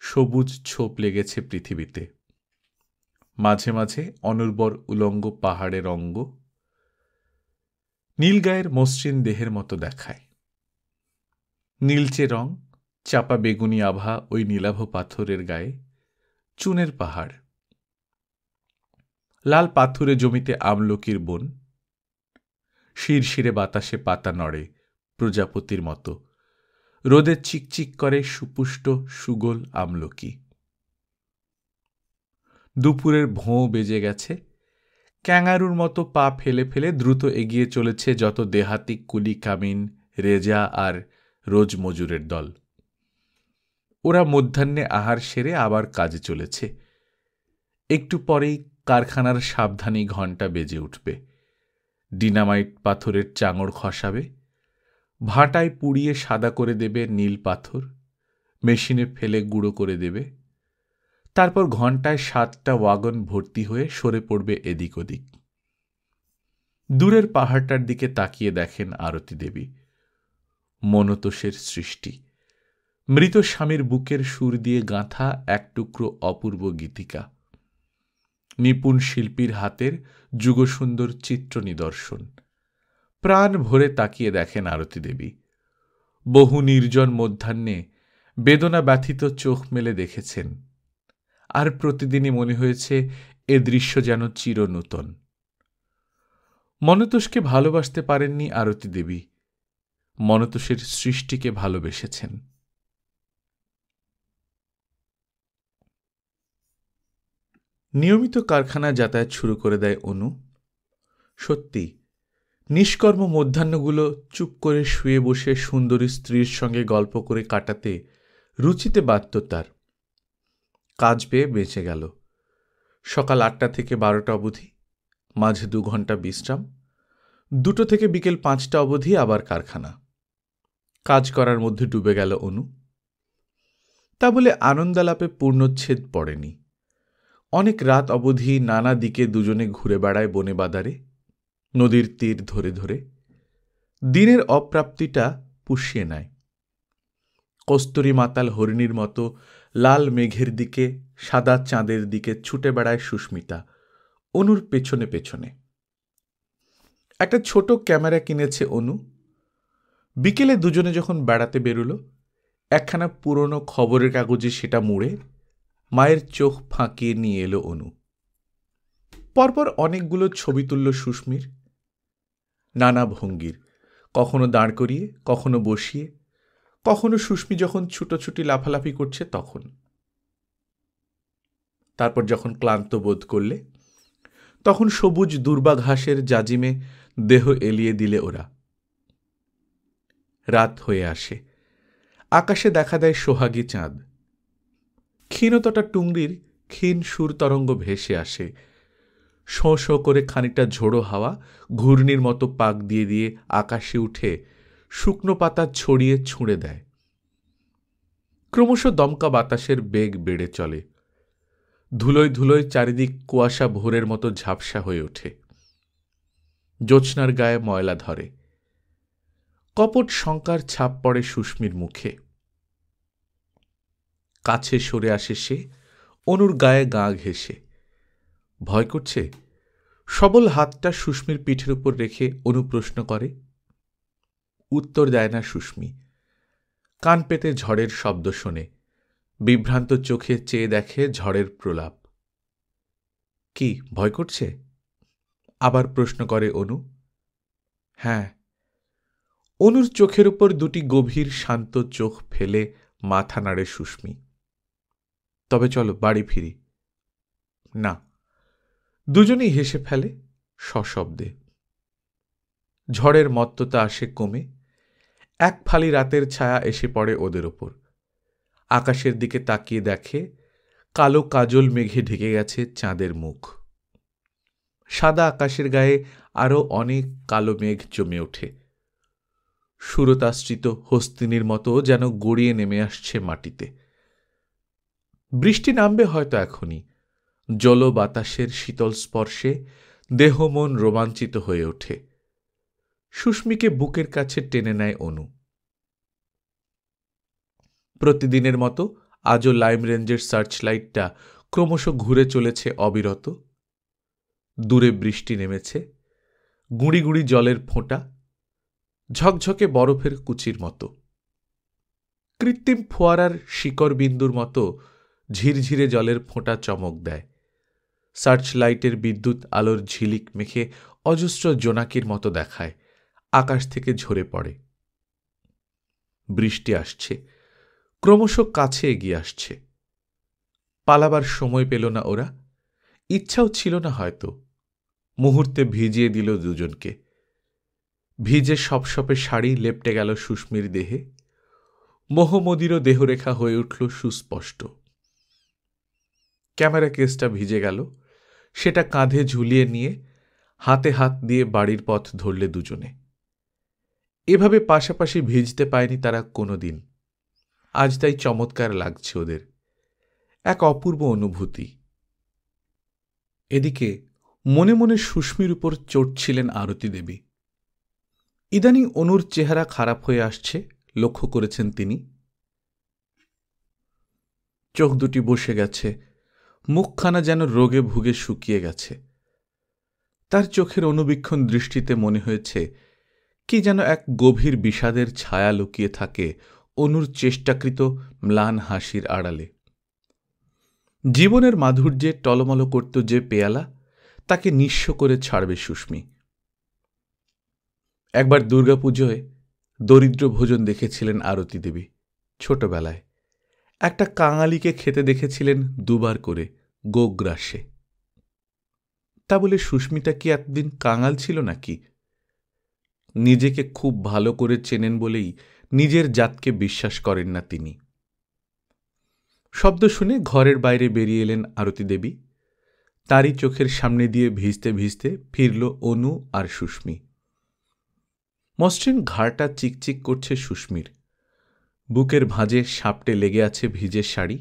সবুজ ছোপ লেগেছে পৃথিবীতে। মাঝে মাঝে অনুর্বর উলঙ্গ পাহাড়ের অঙ্গ নীলগায়ের মসৃণ দেহের মতো দেখায়। নীলচে রং, চাপা বেগুনি আভা ওই নীলাভ পাথরের গায়ে, চুনের পাহাড়। লাল পাথুরে জমিতে আমলকির বন। শিরশিরে বাতাসে পাতা নড়ে প্রজাপতির মতো, রোদে চিকচিক করে সুপুষ্ট সুগোল আমলকি। দুপুরের ভোঁ বেজে গেছে। ক্যাঙারুর মতো পা ফেলে ফেলে দ্রুত এগিয়ে চলেছে যত দেহাতি কুলি কামিন, রেজা আর রোজ মজুরের দল। ওরা মধ্যাহ্নে আহার সেরে আবার কাজে চলেছে। একটু পরেই কারখানার সাবধানী ঘণ্টা বেজে উঠবে। ডিনামাইট পাথরের চাঙড় খসাবে, ভাটায় পুড়িয়ে সাদা করে দেবে নীল পাথর, মেশিনে ফেলে গুঁড়ো করে দেবে। তারপর ঘণ্টায় 7টা ওয়াগন ভর্তি হয়ে সরে পড়বে এদিক ওদিক। দূরের পাহাড়টার দিকে তাকিয়ে দেখেন আরতি দেবী। মনতোষের সৃষ্টি, মৃত স্বামীর বুকের সুর দিয়ে গাঁথা এক টুকরো অপূর্ব গীতিকা, নিপুণ শিল্পীর হাতের যুগসুন্দর চিত্র নিদর্শন। প্রাণ ভরে তাকিয়ে দেখেন আরতি দেবী। বহু নির্জন মধ্যাহ্নে বেদনা ব্যথিত চোখ মেলে দেখেছেন, আর প্রতিদিনই মনে হয়েছে এ দৃশ্য যেন চিরনূতন। মনতোষকে ভালোবাসতে পারেননি আরতি দেবী, মনতোষের সৃষ্টিকে ভালোবেসেছেন। নিয়মিত কারখানা যাতায়াত শুরু করে দেয় অনু। সত্যি, নিষ্কর্ম মধ্যাহ্নগুলো চুপ করে শুয়ে বসে সুন্দরী স্ত্রীর সঙ্গে গল্প করে কাটাতে রুচিতে বাধ্য তার। কাজ পেয়ে বেঁচে গেল। সকাল 8টা থেকে 12টা অবধি, মাঝে 2 ঘন্টা বিশ্রাম, 2টো থেকে বিকেল 5টা অবধি আবার কারখানা। কাজ করার মধ্যে ডুবে গেল অনু। তা বলে আনন্দালাপে পূর্ণচ্ছেদ পড়েনি। অনেক রাত অবধি নানা দিকে দুজনে ঘুরে বেড়ায় বনে বাদারে, নদীর তীর ধরে ধরে। দিনের অপ্রাপ্তিটা পুষিয়ে নেয়। কস্তুরী মাতাল হরিণীর মতো লাল মেঘের দিকে, সাদা চাঁদের দিকে ছুটে বেড়ায় সুস্মিতা অনুর পেছনে পেছনে। একটা ছোট ক্যামেরা কিনেছে অনু। বিকেলে দুজনে যখন বেড়াতে বেরোলো, একখানা পুরনো খবরের কাগজে সেটা মুড়ে মায়ের চোখ ফাঁকিয়ে নিয়ে এলো অনু। পরপর অনেকগুলো ছবি তুলল সুস্মির, নানা ভঙ্গির, কখনো দাঁড় করিয়ে, কখনো বসিয়ে, কখনো সুস্মি যখন ছুটোছুটি লাফালাফি করছে তখন। তারপর যখন ক্লান্ত বোধ করলে, তখন সবুজ দুর্বা ঘাসের জাজিমে দেহ এলিয়ে দিলে ওরা। রাত হয়ে আসে। আকাশে দেখা দেয় সোহাগী চাঁদ। ক্ষীণতটা টুংরির ক্ষীণ সুর তরঙ্গ ভেসে আসে। শোঁ শোঁ করে খানিকটা ঝোড়ো হাওয়া ঘূর্ণির মতো পাক দিয়ে দিয়ে আকাশে উঠে শুকনো পাতা ছড়িয়ে ছুঁড়ে দেয়। ক্রমশ দমকা বাতাসের বেগ বেড়ে চলে। ধুলোয় ধুলোয় চারিদিক কুয়াশা ভোরের মতো ঝাপসা হয়ে ওঠে। জ্যোৎস্নার গায়ে ময়লা ধরে। কপট শঙ্কার ছাপ পড়ে সুস্মির মুখে। কাছে সরে আসে সে, অনুর গায়ে গা ঘেঁষে। ভয় করছে? সবল হাতটা সুস্মির পিঠের উপর রেখে অনু প্রশ্ন করে। উত্তর দেয় না সুস্মি। কান পেতে ঝড়ের শব্দ শোনে। বিভ্রান্ত চোখে চেয়ে দেখে ঝড়ের প্রলাপ। কি ভয় করছে? আবার প্রশ্ন করে অনু। হ্যাঁ। অনুর চোখের উপর দুটি গভীর শান্ত চোখ ফেলে মাথা নাড়ে সুস্মি। তবে চলো বাড়ি ফিরি। না। দুজনেই হেসে ফেলে সশব্দে। ঝড়ের মত্ততা আসে কমে। এক ফালি রাতের ছায়া এসে পড়ে ওদের ওপর। আকাশের দিকে তাকিয়ে দেখে কালো কাজল মেঘে ঢেকে গেছে চাঁদের মুখ। সাদা আকাশের গায়ে আরও অনেক কালো মেঘ জমে ওঠে। সুরতাশ্রিত হস্তিনীর মতো যেন গড়িয়ে নেমে আসছে মাটিতে। বৃষ্টি নামবে হয়তো এখনই। জল বাতাসের শীতল স্পর্শে দেহ মন রোমাঞ্চিত হয়ে ওঠে। সুস্মিকে বুকের কাছে টেনে নেয় অনু। প্রতিদিনের মতো আজও লাইম রেঞ্জের সার্চ লাইটটা ক্রমশ ঘুরে চলেছে অবিরত। দূরে বৃষ্টি নেমেছে, গুঁড়ি গুঁড়ি জলের ফোঁটা, ঝকঝকে বরফের কুচির মতো। কৃত্রিম ফোয়ারার শিকড় বিন্দুর মতো ঝিরঝিরে জলের ফোঁটা চমক দেয়। সার্চ লাইটের বিদ্যুৎ আলোর ঝিলিক মেখে অজস্র জোনাকির মতো দেখায়, আকাশ থেকে ঝরে পড়ে। বৃষ্টি আসছে, ক্রমশ কাছে এগিয়ে আসছে। পালাবার সময় পেল না ওরা, ইচ্ছাও ছিল না হয়তো। মুহূর্তে ভিজিয়ে দিল দুজনকে। ভিজে সপসপে শাড়ি লেপটে গেল সুস্মির দেহে। মোহমদিরও দেহরেখা হয়ে উঠল সুস্পষ্ট। ক্যামেরা কেসটা ভিজে গেল, সেটা কাঁধে ঝুলিয়ে নিয়ে হাতে হাত দিয়ে বাড়ির পথ ধরলে দুজনে। এভাবে পাশাপাশি ভিজতে পায়নি তারা কোনোদিন। আজ তাই চমৎকার লাগছে ওদের, এক অপূর্ব অনুভূতি। এদিকে মনে মনে সুস্মির উপর চটছিলেন আরতি দেবী। ইদানিং অনুর চেহারা খারাপ হয়ে আসছে, লক্ষ্য করেছেন তিনি। চোখ দুটি বসে গেছে, মুখখানা যেন রোগে ভুগে শুকিয়ে গেছে। তার চোখের অনুবীক্ষণ দৃষ্টিতে মনে হয়েছে কি যেন এক গভীর বিষাদের ছায়া লুকিয়ে থাকে অনুর চেষ্টাকৃত ম্লান হাসির আড়ালে। জীবনের মাধুর্যে টলমল করত যে পেয়ালা, তাকে নিঃস্ব করে ছাড়বে সুস্মি। একবার দুর্গাপুজোয় দরিদ্র ভোজন দেখেছিলেন আরতি দেবী ছোটবেলায়। একটা কাঙালিকে খেতে দেখেছিলেন 2 বার করে গোগ্রাসে। তা বলে সুস্মিতা কি এতদিন কাঙাল ছিল নাকি? নিজেকে খুব ভালো করে চেনেন বলেই নিজের জাতকে বিশ্বাস করেন না তিনি। শব্দ শুনে ঘরের বাইরে বেরিয়ে এলেন আরতি দেবী। তারই চোখের সামনে দিয়ে ভিজতে ভিজতে ফিরল অনু আর সুস্মি। মসৃণ ঘাড়টা চিকচিক করছে সুস্মির, বুকের ভাঁজে সাপটে লেগে আছে ভিজের শাড়ি।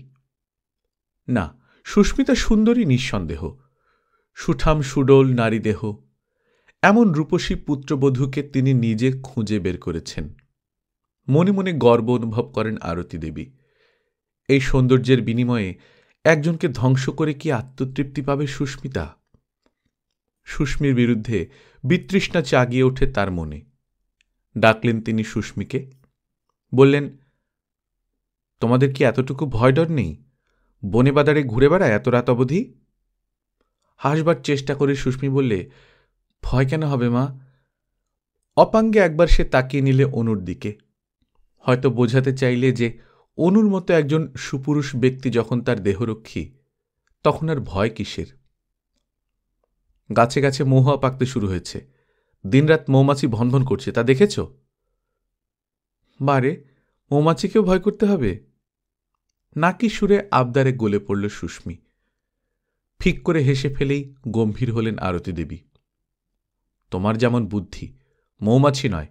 না, সুস্মিতা সুন্দরী নিঃসন্দেহ, সুঠাম সুডোল নারী দেহ। এমন রূপসী পুত্রবধূকে তিনি নিজে খুঁজে বের করেছেন। মনে মনে গর্ব অনুভব করেন আরতি দেবী। এই সৌন্দর্যের বিনিময়ে একজনকে ধ্বংস করে কি আত্মতৃপ্তি পাবে সুস্মিতা? সুস্মির বিরুদ্ধে বিতৃষ্ণা জাগিয়ে ওঠে তার মনে। ডাকলেন তিনি সুস্মিকে, বললেন, তোমাদের কি এতটুকু ভয় ডর নেই? বনে বাদারে ঘুরে বেড়ায় এত রাত অবধি? হাসবার চেষ্টা করে সুস্মি বললে, ভয় কেন হবে মা? অপাঙ্গে একবার সে তাকিয়ে নিলে অনুর দিকে, হয়তো বোঝাতে চাইলে যে অনুর মতো একজন সুপুরুষ ব্যক্তি যখন তার দেহরক্ষী, তখন আর ভয় কিসের? গাছে গাছে মহুয়া পাকতে শুরু হয়েছে, দিনরাত মৌমাছি ভনভন করছে, তা দেখেছ? বারে, মৌমাছিকেও ভয় করতে হবে? নাকি সুরে আবদারে গলে পড়ল সুস্মি। ফিক করে হেসে ফেলেই গম্ভীর হলেন আরতি দেবী। তোমার যেমন বুদ্ধি, মৌমাছি নয়,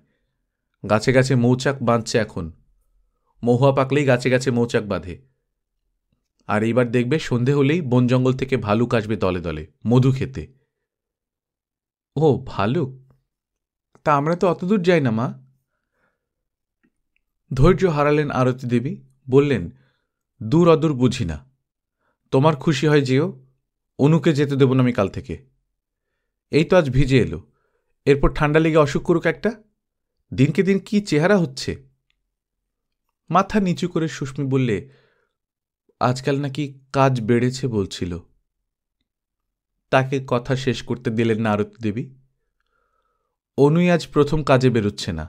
গাছে গাছে মৌচাক বাঁধছে এখন। মহুয়া পাকলেই গাছে গাছে মৌচাক বাঁধে। আর এইবার দেখবে সন্ধে হলেই বন জঙ্গল থেকে ভালুক আসবে দলে দলে মধু খেতে। ও ভালুক? তা আমরা তো অতদূর যাই না মা। ধৈর্য হারালেন আরতি দেবী, বললেন, দূর অদূর বুঝি না, তোমার খুশি হয় যেও, অনুকে যেতে দেব না আমি কাল থেকে। এই তো আজ ভিজে এলো, এরপর ঠান্ডা লেগে অসুখ করুক একটা। দিনকে দিন কি চেহারা হচ্ছে। মাথা নিচু করে সুস্মি বললে, আজকাল নাকি কাজ বেড়েছে বলছিল। তাকে কথা শেষ করতে দিলেন না আরতি দেবী। অনুই আজ প্রথম কাজে বেরোচ্ছে না,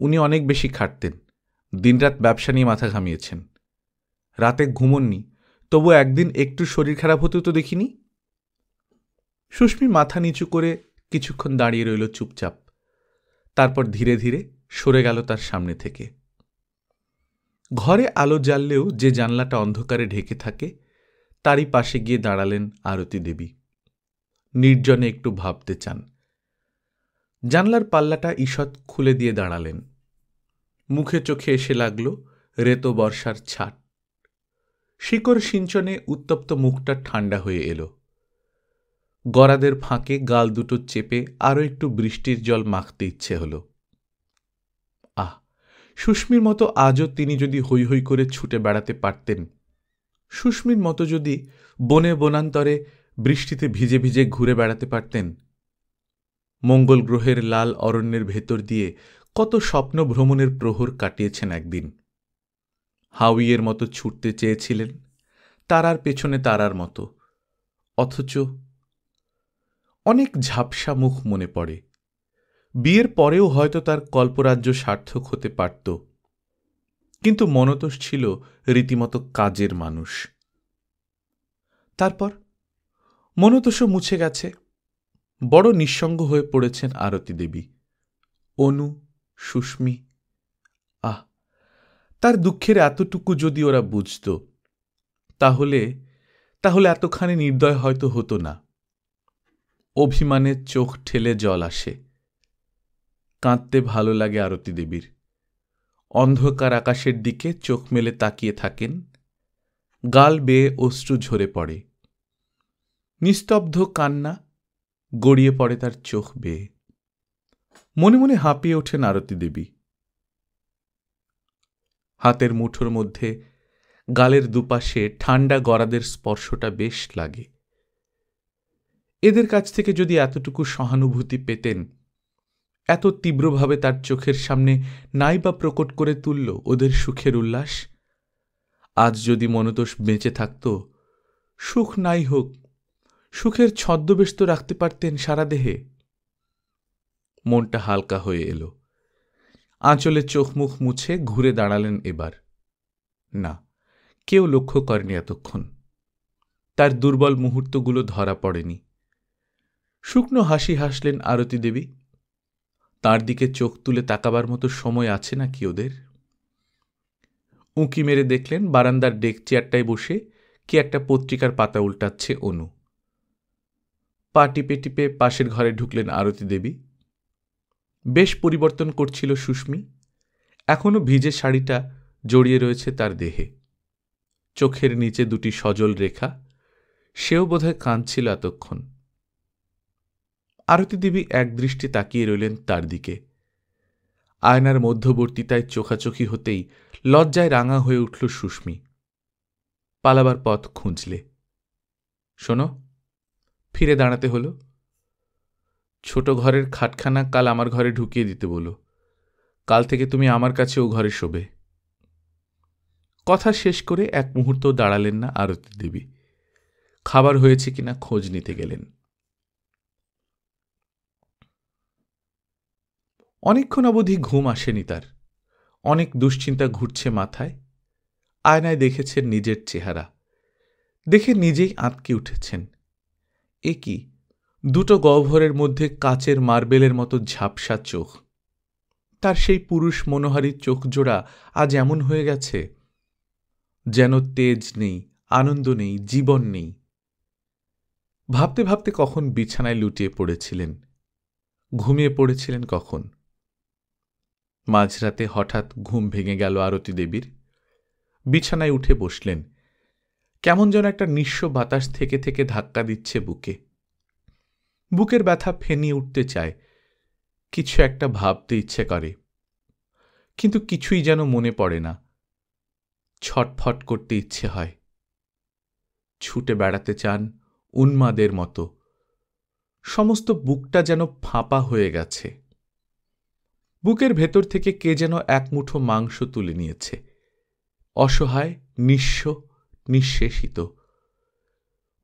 উনি অনেক বেশি খাটতেন, দিনরাত ব্যবসা নিয়ে মাথা ঘামিয়েছেন। রাতে ঘুমননি, তবু একদিন একটু শরীর খারাপ হতেও তো দেখিনি। সুস্মি মাথা নিচু করে কিছুক্ষণ দাঁড়িয়ে রইল চুপচাপ, তারপর ধীরে ধীরে সরে গেল তার সামনে থেকে। ঘরে আলো জ্বাললেও যে জানলাটা অন্ধকারে ঢেকে থাকে, তারই পাশে গিয়ে দাঁড়ালেন আরতি দেবী। নির্জনে একটু ভাবতে চান। জানলার পাল্লাটা ঈষৎ খুলে দিয়ে দাঁড়ালেন। মুখে চোখে এসে লাগল রেতো বর্ষার ছাট। শিকড় সিঞ্চনে উত্তপ্ত মুখটা ঠান্ডা হয়ে এলো। গরাদের ফাঁকে গাল দুটো চেপে আরও একটু বৃষ্টির জল মাখতে ইচ্ছে হল। আহ, সুস্মির মতো আজও তিনি যদি হৈ হৈ করে ছুটে বেড়াতে পারতেন, সুস্মির মতো যদি বনে বনান্তরে বৃষ্টিতে ভিজে ভিজে ঘুরে বেড়াতে পারতেন। মঙ্গল গ্রহের লাল অরণ্যের ভেতর দিয়ে কত স্বপ্ন ভ্রমণের প্রহর কাটিয়েছেন একদিন। হাউইয়ের মতো ছুটতে চেয়েছিলেন, তারার পেছনে তারার মতো। অথচ অনেক ঝাপসা মুখ মনে পড়ে। বিয়ের পরেও হয়তো তার কল্পরাজ্য সার্থক হতে পারত, কিন্তু মনতোষ ছিল রীতিমতো কাজের মানুষ। তারপর মনতোষও মুছে গেছে। বড় নিঃসঙ্গ হয়ে পড়েছেন আরতি দেবী। অনু, সুস্মি, আহ, তার দুঃখের এতটুকু যদি ওরা বুঝত, তাহলে এতখানি নির্দয় হয়তো হতো না। অভিমানের চোখ ঠেলে জল আসে। কাঁদতে ভালো লাগে আরতি দেবীর। অন্ধকার আকাশের দিকে চোখ মেলে তাকিয়ে থাকেন, গাল বেয়ে অশ্রু ঝরে পড়ে। নিস্তব্ধ কান্না গড়িয়ে পড়ে তার চোখ বেয়ে। মনে মনে হাঁপিয়ে ওঠেন আরতি দেবী। হাতের মুঠোর মধ্যে গালের দুপাশে ঠান্ডা গরাদের স্পর্শটা বেশ লাগে। এদের কাছ থেকে যদি এতটুকু সহানুভূতি পেতেন, এত তীব্রভাবে তার চোখের সামনে নাই বা প্রকট করে তুলল ওদের সুখের উল্লাস। আজ যদি মনতোষ বেঁচে থাকত, সুখ নাই হোক, সুখের ছদ্মবেশ তো রাখতে পারতেন সারা দেহে। মনটা হালকা হয়ে এলো। আঁচলে চোখ মুখ মুছে ঘুরে দাঁড়ালেন এবার। না, কেউ লক্ষ্য করেনি এতক্ষণ। তার দুর্বল মুহূর্তগুলো ধরা পড়েনি। শুকনো হাসি হাসলেন আরতি দেবী। তার দিকে চোখ তুলে তাকাবার মতো সময় আছে নাকি ওদের? উঁকি মেরে দেখলেন বারান্দার ডেক চেয়ারটায় বসে কি একটা পত্রিকার পাতা উল্টাচ্ছে অনু। পা টিপে টিপে পাশের ঘরে ঢুকলেন আরতি দেবী। বেশ পরিবর্তন করছিল সুস্মি। এখনো ভিজে শাড়িটা জড়িয়ে রয়েছে তার দেহে, চোখের নিচে দুটি সজল রেখা। সেও বোধহয় কাঁদছিল এতক্ষণ। আরতি দেবী একদৃষ্টি তাকিয়ে রইলেন তার দিকে। আয়নার মধ্যবর্তীতায় চোখাচোখি হতেই লজ্জায় রাঙা হয়ে উঠল সুস্মি। পালাবার পথ খুঁজলে। শোনো, ফিরে দাঁড়াতে হলো। ছোট ঘরের খাটখানা কাল আমার ঘরে ঢুকিয়ে দিতে বলো। কাল থেকে তুমি আমার কাছে ও ঘরে শোবে। কথা শেষ করে এক মুহূর্ত দাঁড়ালেন না আরতি দেবী। খাবার হয়েছে কিনা খোঁজ নিতে গেলেন। অনেকক্ষণ অবধি ঘুম আসেনি তার। অনেক দুশ্চিন্তা ঘুরছে মাথায়। আয়নায় দেখেছেন নিজের চেহারা, দেখে নিজেই আঁতকে উঠেছেন। এ কি, দুটো গহ্বরের মধ্যে কাচের মার্বেলের মতো ঝাপসা চোখ। তার সেই পুরুষ মনোহারী চোখ জোড়া আজ এমন হয়ে গেছে যেন তেজ নেই, আনন্দ নেই, জীবন নেই। ভাবতে ভাবতে কখন বিছানায় লুটিয়ে পড়েছিলেন, ঘুমিয়ে পড়েছিলেন কখন। মাঝরাতে হঠাৎ ঘুম ভেঙে গেল আরতি দেবীর। বিছানায় উঠে বসলেন। কেমন যেন একটা নিঃস্ব বাতাস থেকে থেকে ধাক্কা দিচ্ছে বুকে। বুকের ব্যথা ফেনিয়ে উঠতে চায়, কিছু একটা ভাবতে ইচ্ছে করে, কিন্তু কিছুই যেন মনে পড়ে না। ছটফট করতে ইচ্ছে হয়, ছুটে বেড়াতে চান উন্মাদের মতো। সমস্ত বুকটা যেন ফাঁপা হয়ে গেছে। বুকের ভেতর থেকে কে যেন এক মুঠো মাংস তুলে নিয়েছে। অসহায়, নিঃস্ব, নিঃশেষিত।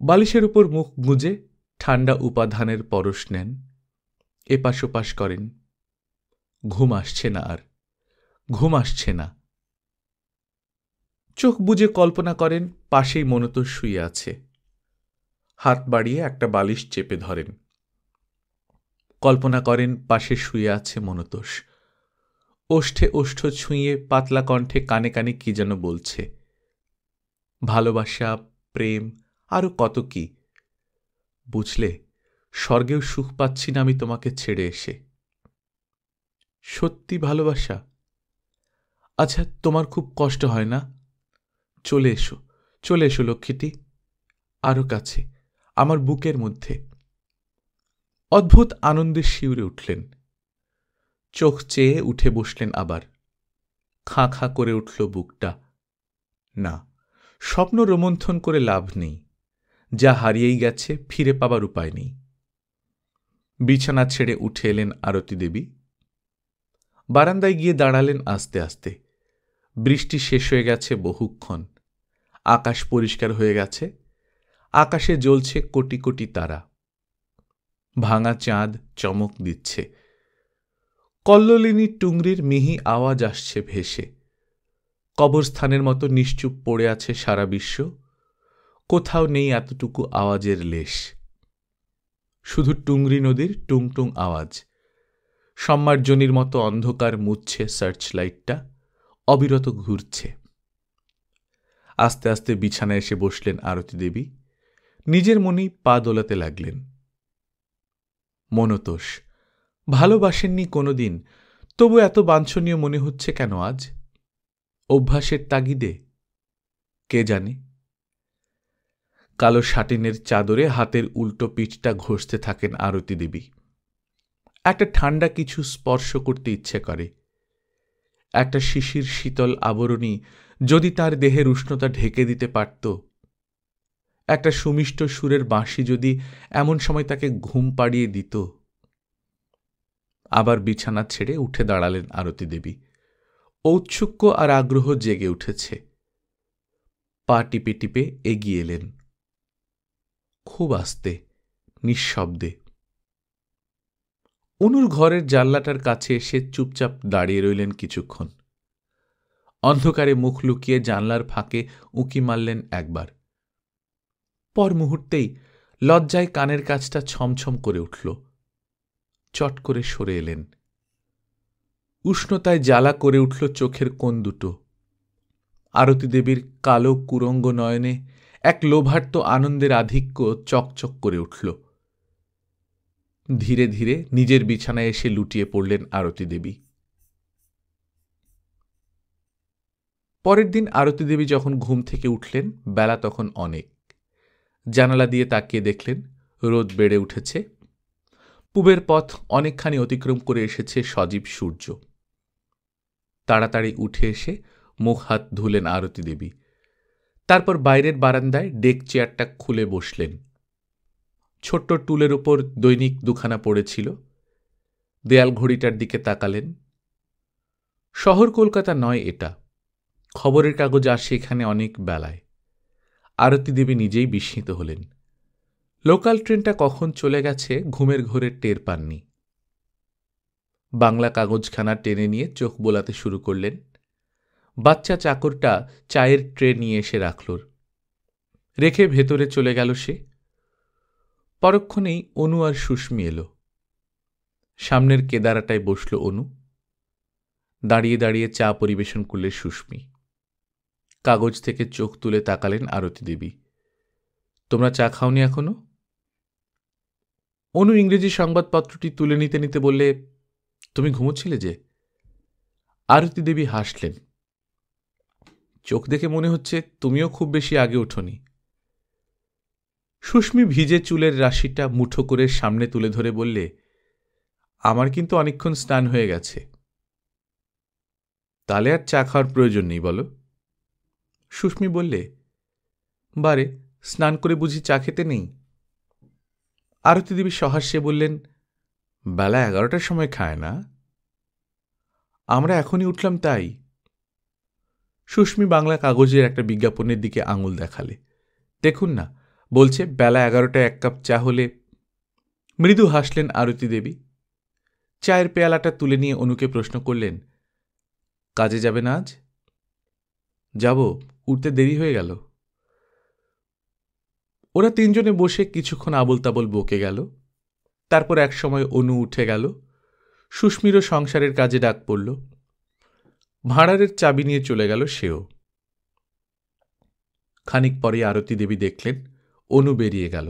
বালিশের উপর মুখ গুঁজে ঠান্ডা উপাধানের পরশ নেন, এপাশ ওপাশ করেন। ঘুম আসছে না আর, ঘুম আসছে না। চোখ বুজে কল্পনা করেন পাশেই মনতোষ শুয়ে আছে। হাত বাড়িয়ে একটা বালিশ চেপে ধরেন। কল্পনা করেন পাশে শুয়ে আছে মনতোষ। ওষ্ঠে ওষ্ঠ ছুঁয়ে পাতলা কণ্ঠে কানে কানে কি যেন বলছে। ভালোবাসা, প্রেম, আরো কত কি। বুঝলে, স্বর্গেও সুখ পাচ্ছি না আমি তোমাকে ছেড়ে এসে। সত্যি ভালোবাসা? আচ্ছা, তোমার খুব কষ্ট হয় না? চলে এসো, চলে এসো লক্ষ্মীটি, আরো কাছে, আমার বুকের মধ্যে। অদ্ভুত আনন্দে শিউরে উঠলেন। চোখ চেয়ে উঠে বসলেন আবার। খাঁ খাঁ করে উঠল বুকটা। না, স্বপ্ন রোমন্থন করে লাভ নেই। যা হারিয়েই গেছে ফিরে পাবার উপায় নেই। বিছানা ছেড়ে উঠে এলেন আরতি দেবী। বারান্দায় গিয়ে দাঁড়ালেন আস্তে আস্তে। বৃষ্টি শেষ হয়ে গেছে বহুক্ষণ। আকাশ পরিষ্কার হয়ে গেছে। আকাশে জ্বলছে কোটি কোটি তারা। ভাঙা চাঁদ চমক দিচ্ছে। কল্লোলিনী টুংরির মিহি আওয়াজ আসছে ভেসে। কবরস্থানের মতো নিশ্চুপ পড়ে আছে সারা বিশ্ব। কোথাও নেই এতটুকু আওয়াজের লেশ। শুধু টুংরি নদীর টুংটুং আওয়াজ। সম্মার্জনীর মতো অন্ধকার মুছছে সার্চ লাইটটা, অবিরত ঘুরছে। আস্তে আস্তে বিছানায় এসে বসলেন আরতি দেবী। নিজের মনেই পা দোলাতে লাগলেন। মনতোষ ভালোবাসেননি কোনোদিন, তবু এত বাঞ্ছনীয় মনে হচ্ছে কেন আজ? অভ্যাসের তাগিদে? কে জানে। কালো শাটিনের চাদরে হাতের উল্টো পিঠটা ঘষতে থাকেন আরতি দেবী। একটা ঠান্ডা কিছু স্পর্শ করতে ইচ্ছে করে। একটা শিশির শীতল আবরণী যদি তার দেহের উষ্ণতা ঢেকে দিতে পারত। একটা সুমিষ্ট সুরের বাঁশি যদি এমন সময় তাকে ঘুম পাড়িয়ে দিত। আবার বিছানা ছেড়ে উঠে দাঁড়ালেন আরতি দেবী। ঔৎসুক্য আর আগ্রহ জেগে উঠেছে। পা টিপে টিপে এগিয়ে এলেন। খুব আস্তে, নিঃশব্দে। অনুর ঘরের জানলাটার কাছে এসে চুপচাপ দাঁড়িয়ে রইলেন কিছুক্ষণ। অন্ধকারে মুখ লুকিয়ে জানলার ফাঁকে উঁকি মারলেন একবার। পর মুহূর্তেই লজ্জায় কানের কাছটা ছমছম করে উঠল। চট করে সরে এলেন। উষ্ণতায় জ্বালা করে উঠল চোখের কোণ দুটো। আরতি দেবীর কালো কুরঙ্গ নয়নে এক লোভার্ত আনন্দের আধিক্য চকচক করে উঠল। ধীরে ধীরে নিজের বিছানায় এসে লুটিয়ে পড়লেন আরতি দেবী। পরের দিন আরতি দেবী যখন ঘুম থেকে উঠলেন, বেলা তখন অনেক। জানালা দিয়ে তাকিয়ে দেখলেন রোদ বেড়ে উঠেছে। পূবের পথ অনেকখানি অতিক্রম করে এসেছে সজীব সূর্য। তাড়াতাড়ি উঠে এসে মুখ হাত ধুলেন আরতি দেবী। তারপর বাইরের বারান্দায় ডেক চেয়ারটা খুলে বসলেন। ছোট্ট টুলের উপর দৈনিক দুখানা পড়েছিল। দেয়াল ঘড়িটার দিকে তাকালেন। শহর কলকাতা নয় এটা, খবরের কাগজ আসে এখানে অনেক বেলায়। আরতি দেবী নিজেই বিস্মিত হলেন। লোকাল ট্রেনটা কখন চলে গেছে ঘুমের ঘোরে টের পাননি। বাংলা কাগজখানা টেনে নিয়ে চোখ বোলাতে শুরু করলেন। বাচ্চা চাকরটা চায়ের ট্রে নিয়ে এসে রাখল, রেখে ভেতরে চলে গেল সে। পরক্ষণেই অনু আর সুস্মি এলো। সামনের কেদারাটায় বসল অনু। দাঁড়িয়ে দাঁড়িয়ে চা পরিবেশন করলে সুস্মি। কাগজ থেকে চোখ তুলে তাকালেন আরতি দেবী। তোমরা চা খাওনি এখনো? অনু ইংরেজি সংবাদপত্রটি তুলে নিতে নিতে বললে, তুমি ঘুমোচ্ছিলে যে? আরতি দেবী হাসলেন। চোখ দেখে মনে হচ্ছে তুমিও খুব বেশি আগে ওঠোনি। সুস্মি ভিজে চুলের রাশিটা মুঠো করে সামনে তুলে ধরে বললে, আমার কিন্তু অনেকক্ষণ স্নান হয়ে গেছে। তাহলে আর চা খাওয়ার প্রয়োজন নেই বলো? সুস্মি বললে, বারে, স্নান করে বুঝি চা খেতে নেই? আরতি দেবী সহাস্যে বললেন, বেলা 11টার সময় খায় না? আমরা এখনই উঠলাম তাই। সুস্মি বাংলা কাগজের একটা বিজ্ঞাপনের দিকে আঙুল দেখালে, দেখুন না, বলছে বেলা 11টায় 1 কাপ চা হলে। মৃদু হাসলেন আরতি দেবী। চায়ের পেয়ালাটা তুলে নিয়ে অনুকে প্রশ্ন করলেন, কাজে যাবে না আজ? যাব, উঠতে দেরি হয়ে গেল। ওরা তিনজনে বসে কিছুক্ষণ আবল তাবল বকে গেল। তারপর এক সময় অনু উঠে গেল। সুস্মিরও সংসারের কাজে ডাক পড়ল। ভাঁড়ারের চাবি নিয়ে চলে গেল সেও। খানিক পরে আরতি দেবী দেখলেন অনু বেরিয়ে গেল।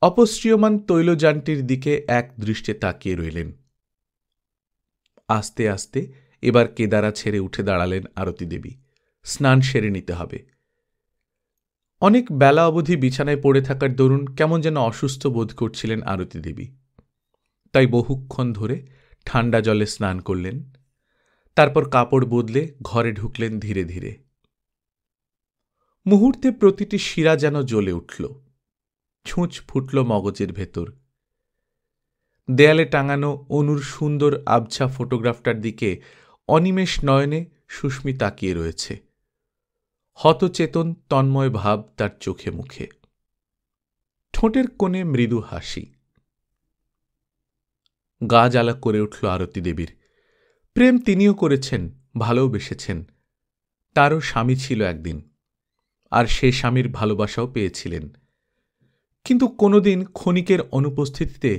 অপসৃয়মান তৈলযানটির দিকে এক দৃষ্টে তাকিয়ে রইলেন। আস্তে আস্তে এবার কেদারা ছেড়ে উঠে দাঁড়ালেন আরতি দেবী। স্নান সেরে নিতে হবে। অনেক বেলা অবধি বিছানায় পড়ে থাকার দরুন কেমন যেন অসুস্থ বোধ করছিলেন আরতি দেবী। তাই বহুক্ষণ ধরে ঠান্ডা জলে স্নান করলেন। তারপর কাপড় বদলে ঘরে ঢুকলেন ধীরে ধীরে। মুহূর্তে প্রতিটি শিরা যেন জ্বলে উঠল। ছুঁচ ফুটল মগজের ভেতর। দেয়ালে টাঙানো অনুর সুন্দর আবছা ফটোগ্রাফটার দিকে অনিমেষ নয়নে সুস্মি তাকিয়ে রয়েছে। হতচেতন তন্ময় ভাব তার চোখে মুখে। ঠোঁটের কোণে মৃদু হাসি। গা জ্বালা করে উঠল আরতি দেবীর। প্রেম তিনিও করেছেন, ভালোবেসেছেন। তারও স্বামী ছিল একদিন, আর সে স্বামীর ভালোবাসাও পেয়েছিলেন। কিন্তু কোনোদিন ক্ষণিকের অনুপস্থিতিতে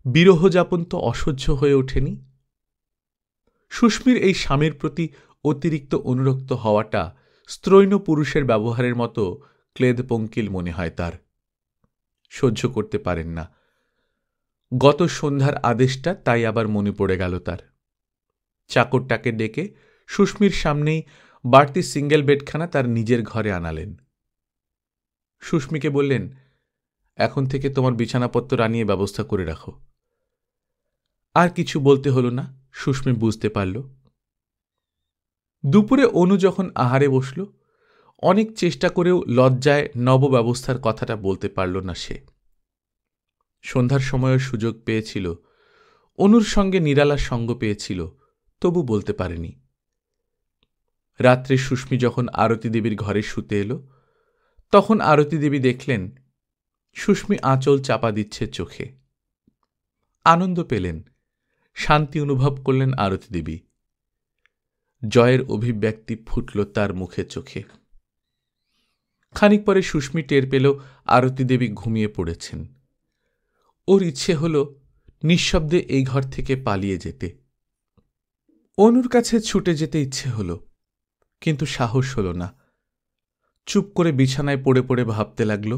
বিরহযাপন তো অসহ্য হয়ে ওঠেনি। সুস্মির এই স্বামীর প্রতি অতিরিক্ত অনুরক্ত হওয়াটা স্ত্রৈণ পুরুষের ব্যবহারের মতো ক্লেদপঙ্কিল মনে হয় তার। সহ্য করতে পারেন না। গত সন্ধ্যার আদেশটা তাই আবার মনে পড়ে গেল তার। চাকরটাকে ডেকে সুস্মির সামনেই বাড়তি সিঙ্গেল বেডখানা তার নিজের ঘরে আনালেন। সুস্মিকে বললেন, এখন থেকে তোমার বিছানাপত্র আনিয়ে ব্যবস্থা করে রাখো। আর কিছু বলতে হল না, সুস্মি বুঝতে পারল। দুপুরে অনু যখন আহারে বসল, অনেক চেষ্টা করেও লজ্জায় নবব্যবস্থার কথাটা বলতে পারল না সে। সন্ধ্যার সময়ের সুযোগ পেয়েছিল, অনুর সঙ্গে নিরালার সঙ্গ পেয়েছিল, তবু বলতে পারেনি। রাত্রে সুস্মি যখন আরতি দেবীর ঘরে শুতে এলো, তখন আরতি দেবী দেখলেন সুস্মি আঁচল চাপা দিচ্ছে চোখে। আনন্দ পেলেন, শান্তি অনুভব করলেন আরতি দেবী। জয়ের অভিব্যক্তি ফুটল তার মুখে চোখে। খানিক পরে সুস্মি টের পেল আরতি দেবী ঘুমিয়ে পড়েছেন। ওর ইচ্ছে হল নিঃশব্দে এই ঘর থেকে পালিয়ে যেতে। অনুর কাছে ছুটে যেতে ইচ্ছে হল, কিন্তু সাহস হল না। চুপ করে বিছানায় পড়ে পড়ে ভাবতে লাগল।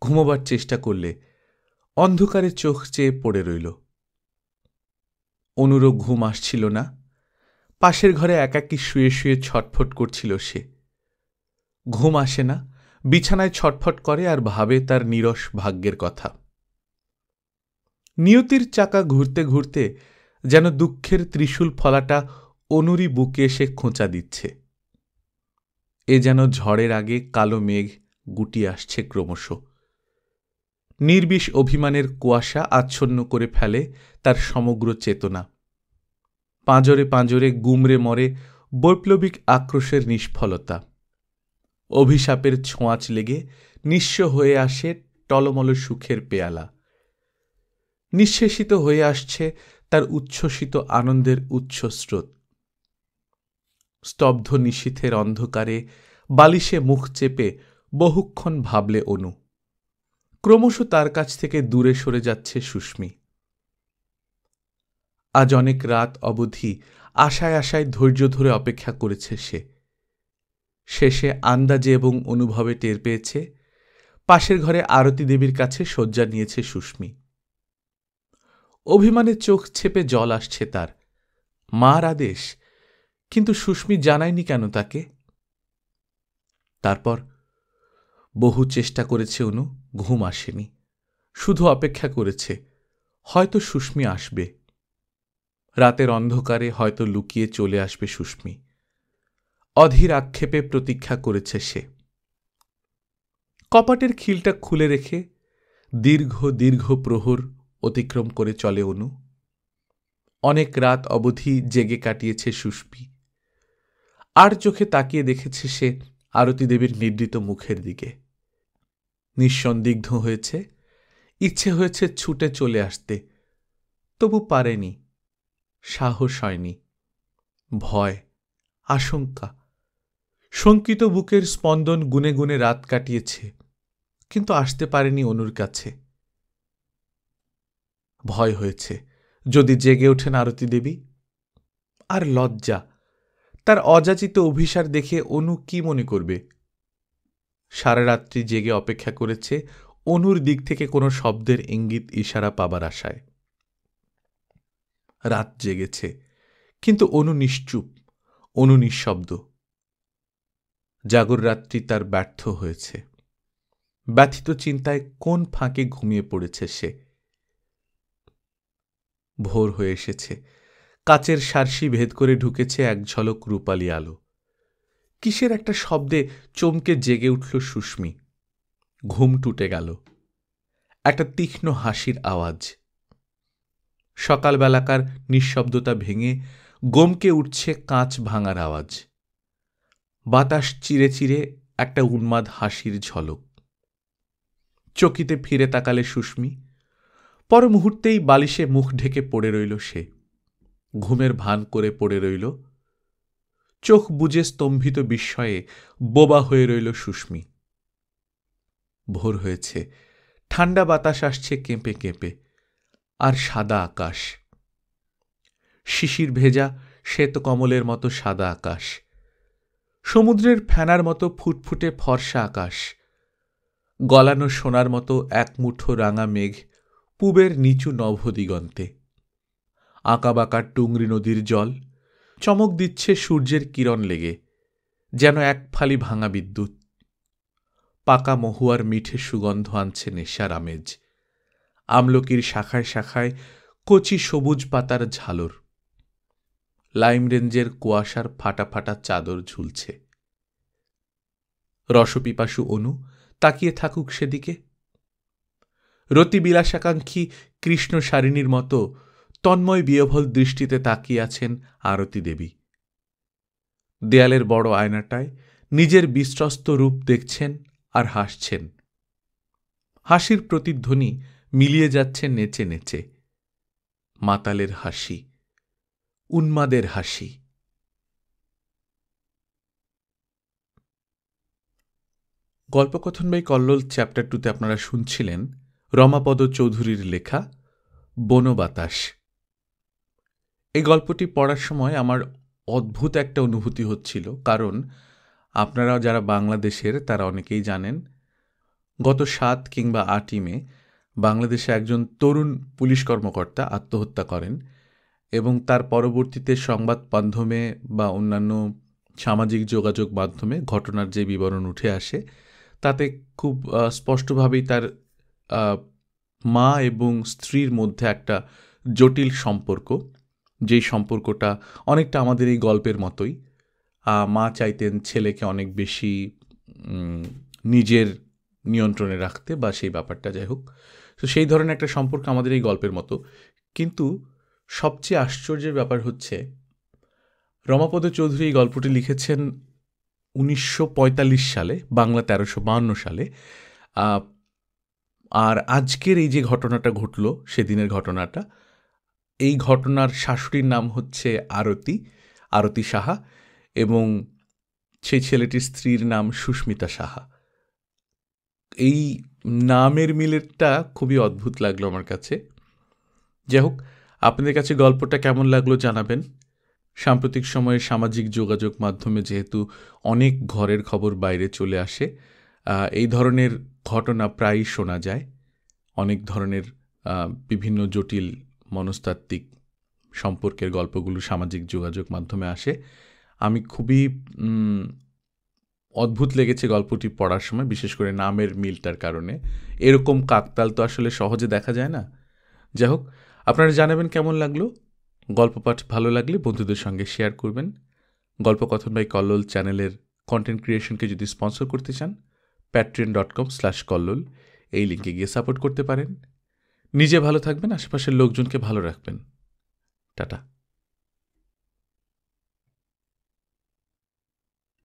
ঘুমোবার চেষ্টা করলে অন্ধকারে চোখ চেয়ে পড়ে রইল। অনুরও ঘুম আসছিল না। পাশের ঘরে একাকী শুয়ে শুয়ে ছটফট করছিল সে। ঘুম আসে না, বিছানায় ছটফট করে আর ভাবে তার নীরস ভাগ্যের কথা। নিয়তির চাকা ঘুরতে ঘুরতে যেন দুঃখের ত্রিশূল ফলাটা অনুরই বুকে এসে খোঁচা দিচ্ছে। এ যেন ঝড়ের আগে কালো মেঘ গুটিয়ে আসছে ক্রমশ। নির্বিষ অভিমানের কুয়াশা আচ্ছন্ন করে ফেলে তার সমগ্র চেতনা। পাঁজরে পাঁজরে গুমরে মরে বৈপ্লবিক আক্রোশের নিষ্ফলতা। অভিশাপের ছোঁয়াচ লেগে নিঃস্ব হয়ে আসে টলমল সুখের পেয়ালা। নিঃশেষিত হয়ে আসছে তার উচ্ছ্বসিত আনন্দের উচ্ছ্বস্রোত। স্তব্ধ নিশীথের অন্ধকারে বালিশে মুখ চেপে বহুক্ষণ ভাবলে অনু। ক্রমশ তার কাছ থেকে দূরে সরে যাচ্ছে সুস্মি। আজ অনেক রাত অবধি আশায় আশায় ধৈর্য ধরে অপেক্ষা করেছে সে। শেষে আন্দাজে এবং অনুভবে টের পেয়েছে পাশের ঘরে আরতি দেবীর কাছে শয্যা নিয়েছে সুস্মি। অভিমানে চোখ ছেপে জল আসছে তার। মার আদেশ, কিন্তু সুস্মি জানায়নি কেন তাকে? তারপর বহু চেষ্টা করেছে অনু, ঘুম আসেনি। শুধু অপেক্ষা করেছে, হয়তো সুস্মি আসবে। রাতের অন্ধকারে হয়তো লুকিয়ে চলে আসবে সুস্মি। অধীর আক্ষেপে প্রতীক্ষা করেছে সে। কপাটের খিলটা খুলে রেখে দীর্ঘ দীর্ঘ প্রহর অতিক্রম করে চলে অনু। অনেক রাত অবধি জেগে কাটিয়েছে সুস্মি। আর চোখে তাকিয়ে দেখেছে সে আরতি দেবীর নিদ্রিত মুখের দিকে। নিঃসন্দিগ্ধ হয়েছে, ইচ্ছে হয়েছে ছুটে চলে আসতে, তবু পারেনি। সাহস হয়নি। ভয়, আশঙ্কা, শঙ্কিত বুকের স্পন্দন গুনে গুনে রাত কাটিয়েছে, কিন্তু আসতে পারেনি অনুর কাছে। ভয় হয়েছে যদি জেগে ওঠেন আরতি দেবী। আর লজ্জা, তার অযাচিত অভিসার দেখে অনু কি মনে করবে? সারা রাত্রি জেগে অপেক্ষা করেছে অনুর দিক থেকে কোনো শব্দের ইঙ্গিত ইশারা পাবার আশায়। রাত জেগেছে, কিন্তু অনু নিশ্চুপ, অনু নিঃশব্দ। জাগর রাত্রি তার ব্যর্থ হয়েছে। ব্যথিত চিন্তায় কোন ফাঁকে ঘুমিয়ে পড়েছে সে। ভোর হয়ে এসেছে। কাচের সার্সি ভেদ করে ঢুকেছে এক ঝলক রূপালী আলো। কিসের একটা শব্দে চমকে জেগে উঠল সুস্মি। ঘুম টুটে গেল। একটা তীক্ষ্ণ হাসির আওয়াজ। সকালবেলাকার নিঃশব্দতা ভেঙে গমকে উঠছে কাঁচ ভাঙার আওয়াজ। বাতাস চিরে চিরে একটা উন্মাদ হাসির ঝলক। চকিতে ফিরে তাকালে সুস্মি। পর মুহূর্তেই বালিশে মুখ ঢেকে পড়ে রইল সে। ঘুমের ভান করে পড়ে রইল। চোখ বুজে স্তম্ভিত বিস্ময়ে বোবা হয়ে রইল সুস্মি। ভোর হয়েছে, ঠান্ডা বাতাস আসছে কেঁপে কেঁপে, আর সাদা আকাশ। শিশির ভেজা শ্বেত কমলের মতো সাদা আকাশ। সমুদ্রের ফেনার মতো ফুটফুটে ফর্সা আকাশ। গলানো সোনার মতো এক মুঠো রাঙা মেঘ পূবের নিচু নভদিগন্তে। আঁকাবাঁকা টুংরি নদীর জল চমক দিচ্ছে সূর্যের কিরণ লেগে, যেন এক ফালি ভাঙা বিদ্যুৎ। পাকা মহুয়ার মিঠে সুগন্ধ আনছে নেশার আমেজ। আমলকির শাখায় শাখায় কচি সবুজ পাতার ঝালর। লাইম রেঞ্জের কুয়াশার ফাটা ফাটা চাদর ঝুলছে। রসপিপাসু অনু তাকিয়ে থাকুক সেদিকে। রতিবিলাসাকাঙ্ক্ষী কৃষ্ণ সারিণীর মতো তন্ময় বিহ্বল দৃষ্টিতে তাকিয়ে আছেন আরতি দেবী। দেয়ালের বড় আয়নাটায় নিজের বিস্ত্রস্ত রূপ দেখছেন আর হাসছেন। হাসির প্রতিধ্বনি মিলিয়ে যাচ্ছে নেচে নেচে। মাতালের হাসি, উন্মাদের হাসি। গল্পকথন বাই কল্লোল চ্যাপ্টার 2-তে আপনারা শুনছিলেন রমাপদ চৌধুরীর লেখা বনবাতাস। এই গল্পটি পড়ার সময় আমার অদ্ভুত একটা অনুভূতি হচ্ছিল, কারণ আপনারা যারা বাংলাদেশের তারা অনেকেই জানেন গত 7 কিংবা 8ই মে বাংলাদেশে একজন তরুণ পুলিশ কর্মকর্তা আত্মহত্যা করেন এবং তার পরবর্তীতে সংবাদ মাধ্যমে বা অন্যান্য সামাজিক যোগাযোগ মাধ্যমে ঘটনার যে বিবরণ উঠে আসে তাতে খুব স্পষ্টভাবেই তার মা এবং স্ত্রীর মধ্যে একটা জটিল সম্পর্ক, যেই সম্পর্কটা অনেকটা আমাদের এই গল্পের মতোই। মা চাইতেন ছেলেকে অনেক বেশি নিজের নিয়ন্ত্রণে রাখতে বা সেই ব্যাপারটা যাই হোক, তো সেই ধরনের একটা সম্পর্ক আমাদের এই গল্পের মতো। কিন্তু সবচেয়ে আশ্চর্যের ব্যাপার হচ্ছে রমাপদ চৌধুরী এই গল্পটি লিখেছেন 1945 সালে, বাংলা 1352 সালে। আর আজকের এই যে ঘটনাটা ঘটল, সেদিনের ঘটনাটা, এই ঘটনার শাশুড়ির নাম হচ্ছে আরতি সাহা এবং সেই ছেলেটির স্ত্রীর নাম সুস্মিতা সাহা। এই নামের মিলেরটা খুবই অদ্ভুত লাগলো আমার কাছে। যাই হোক, আপনাদের কাছে গল্পটা কেমন লাগলো জানাবেন। সাম্প্রতিক সময়ে সামাজিক যোগাযোগ মাধ্যমে যেহেতু অনেক ঘরের খবর বাইরে চলে আসে, এই ধরনের ঘটনা প্রায়ই শোনা যায়। অনেক ধরনের বিভিন্ন জটিল মনস্তাত্ত্বিক সম্পর্কের গল্পগুলো সামাজিক যোগাযোগ মাধ্যমে আসে। আমি খুবই অদ্ভুত লেগেছে গল্পটি পড়ার সময়, বিশেষ করে নামের মিলটার কারণে। এরকম কাকতাল তো আসলে সহজে দেখা যায় না। যাই হোক, আপনারা জানাবেন কেমন লাগলো। গল্প পাঠ ভালো লাগলে বন্ধুদের সঙ্গে শেয়ার করবেন। গল্পকথন বাই কল্লোল চ্যানেলের কন্টেন্ট ক্রিয়েশনকে যদি স্পন্সর করতে চান, patreon.com/কল্লোল এই লিঙ্কে গিয়ে সাপোর্ট করতে পারেন। নিজে ভালো থাকবেন, আশেপাশের লোকজনকে ভালো রাখবেন। টাটা।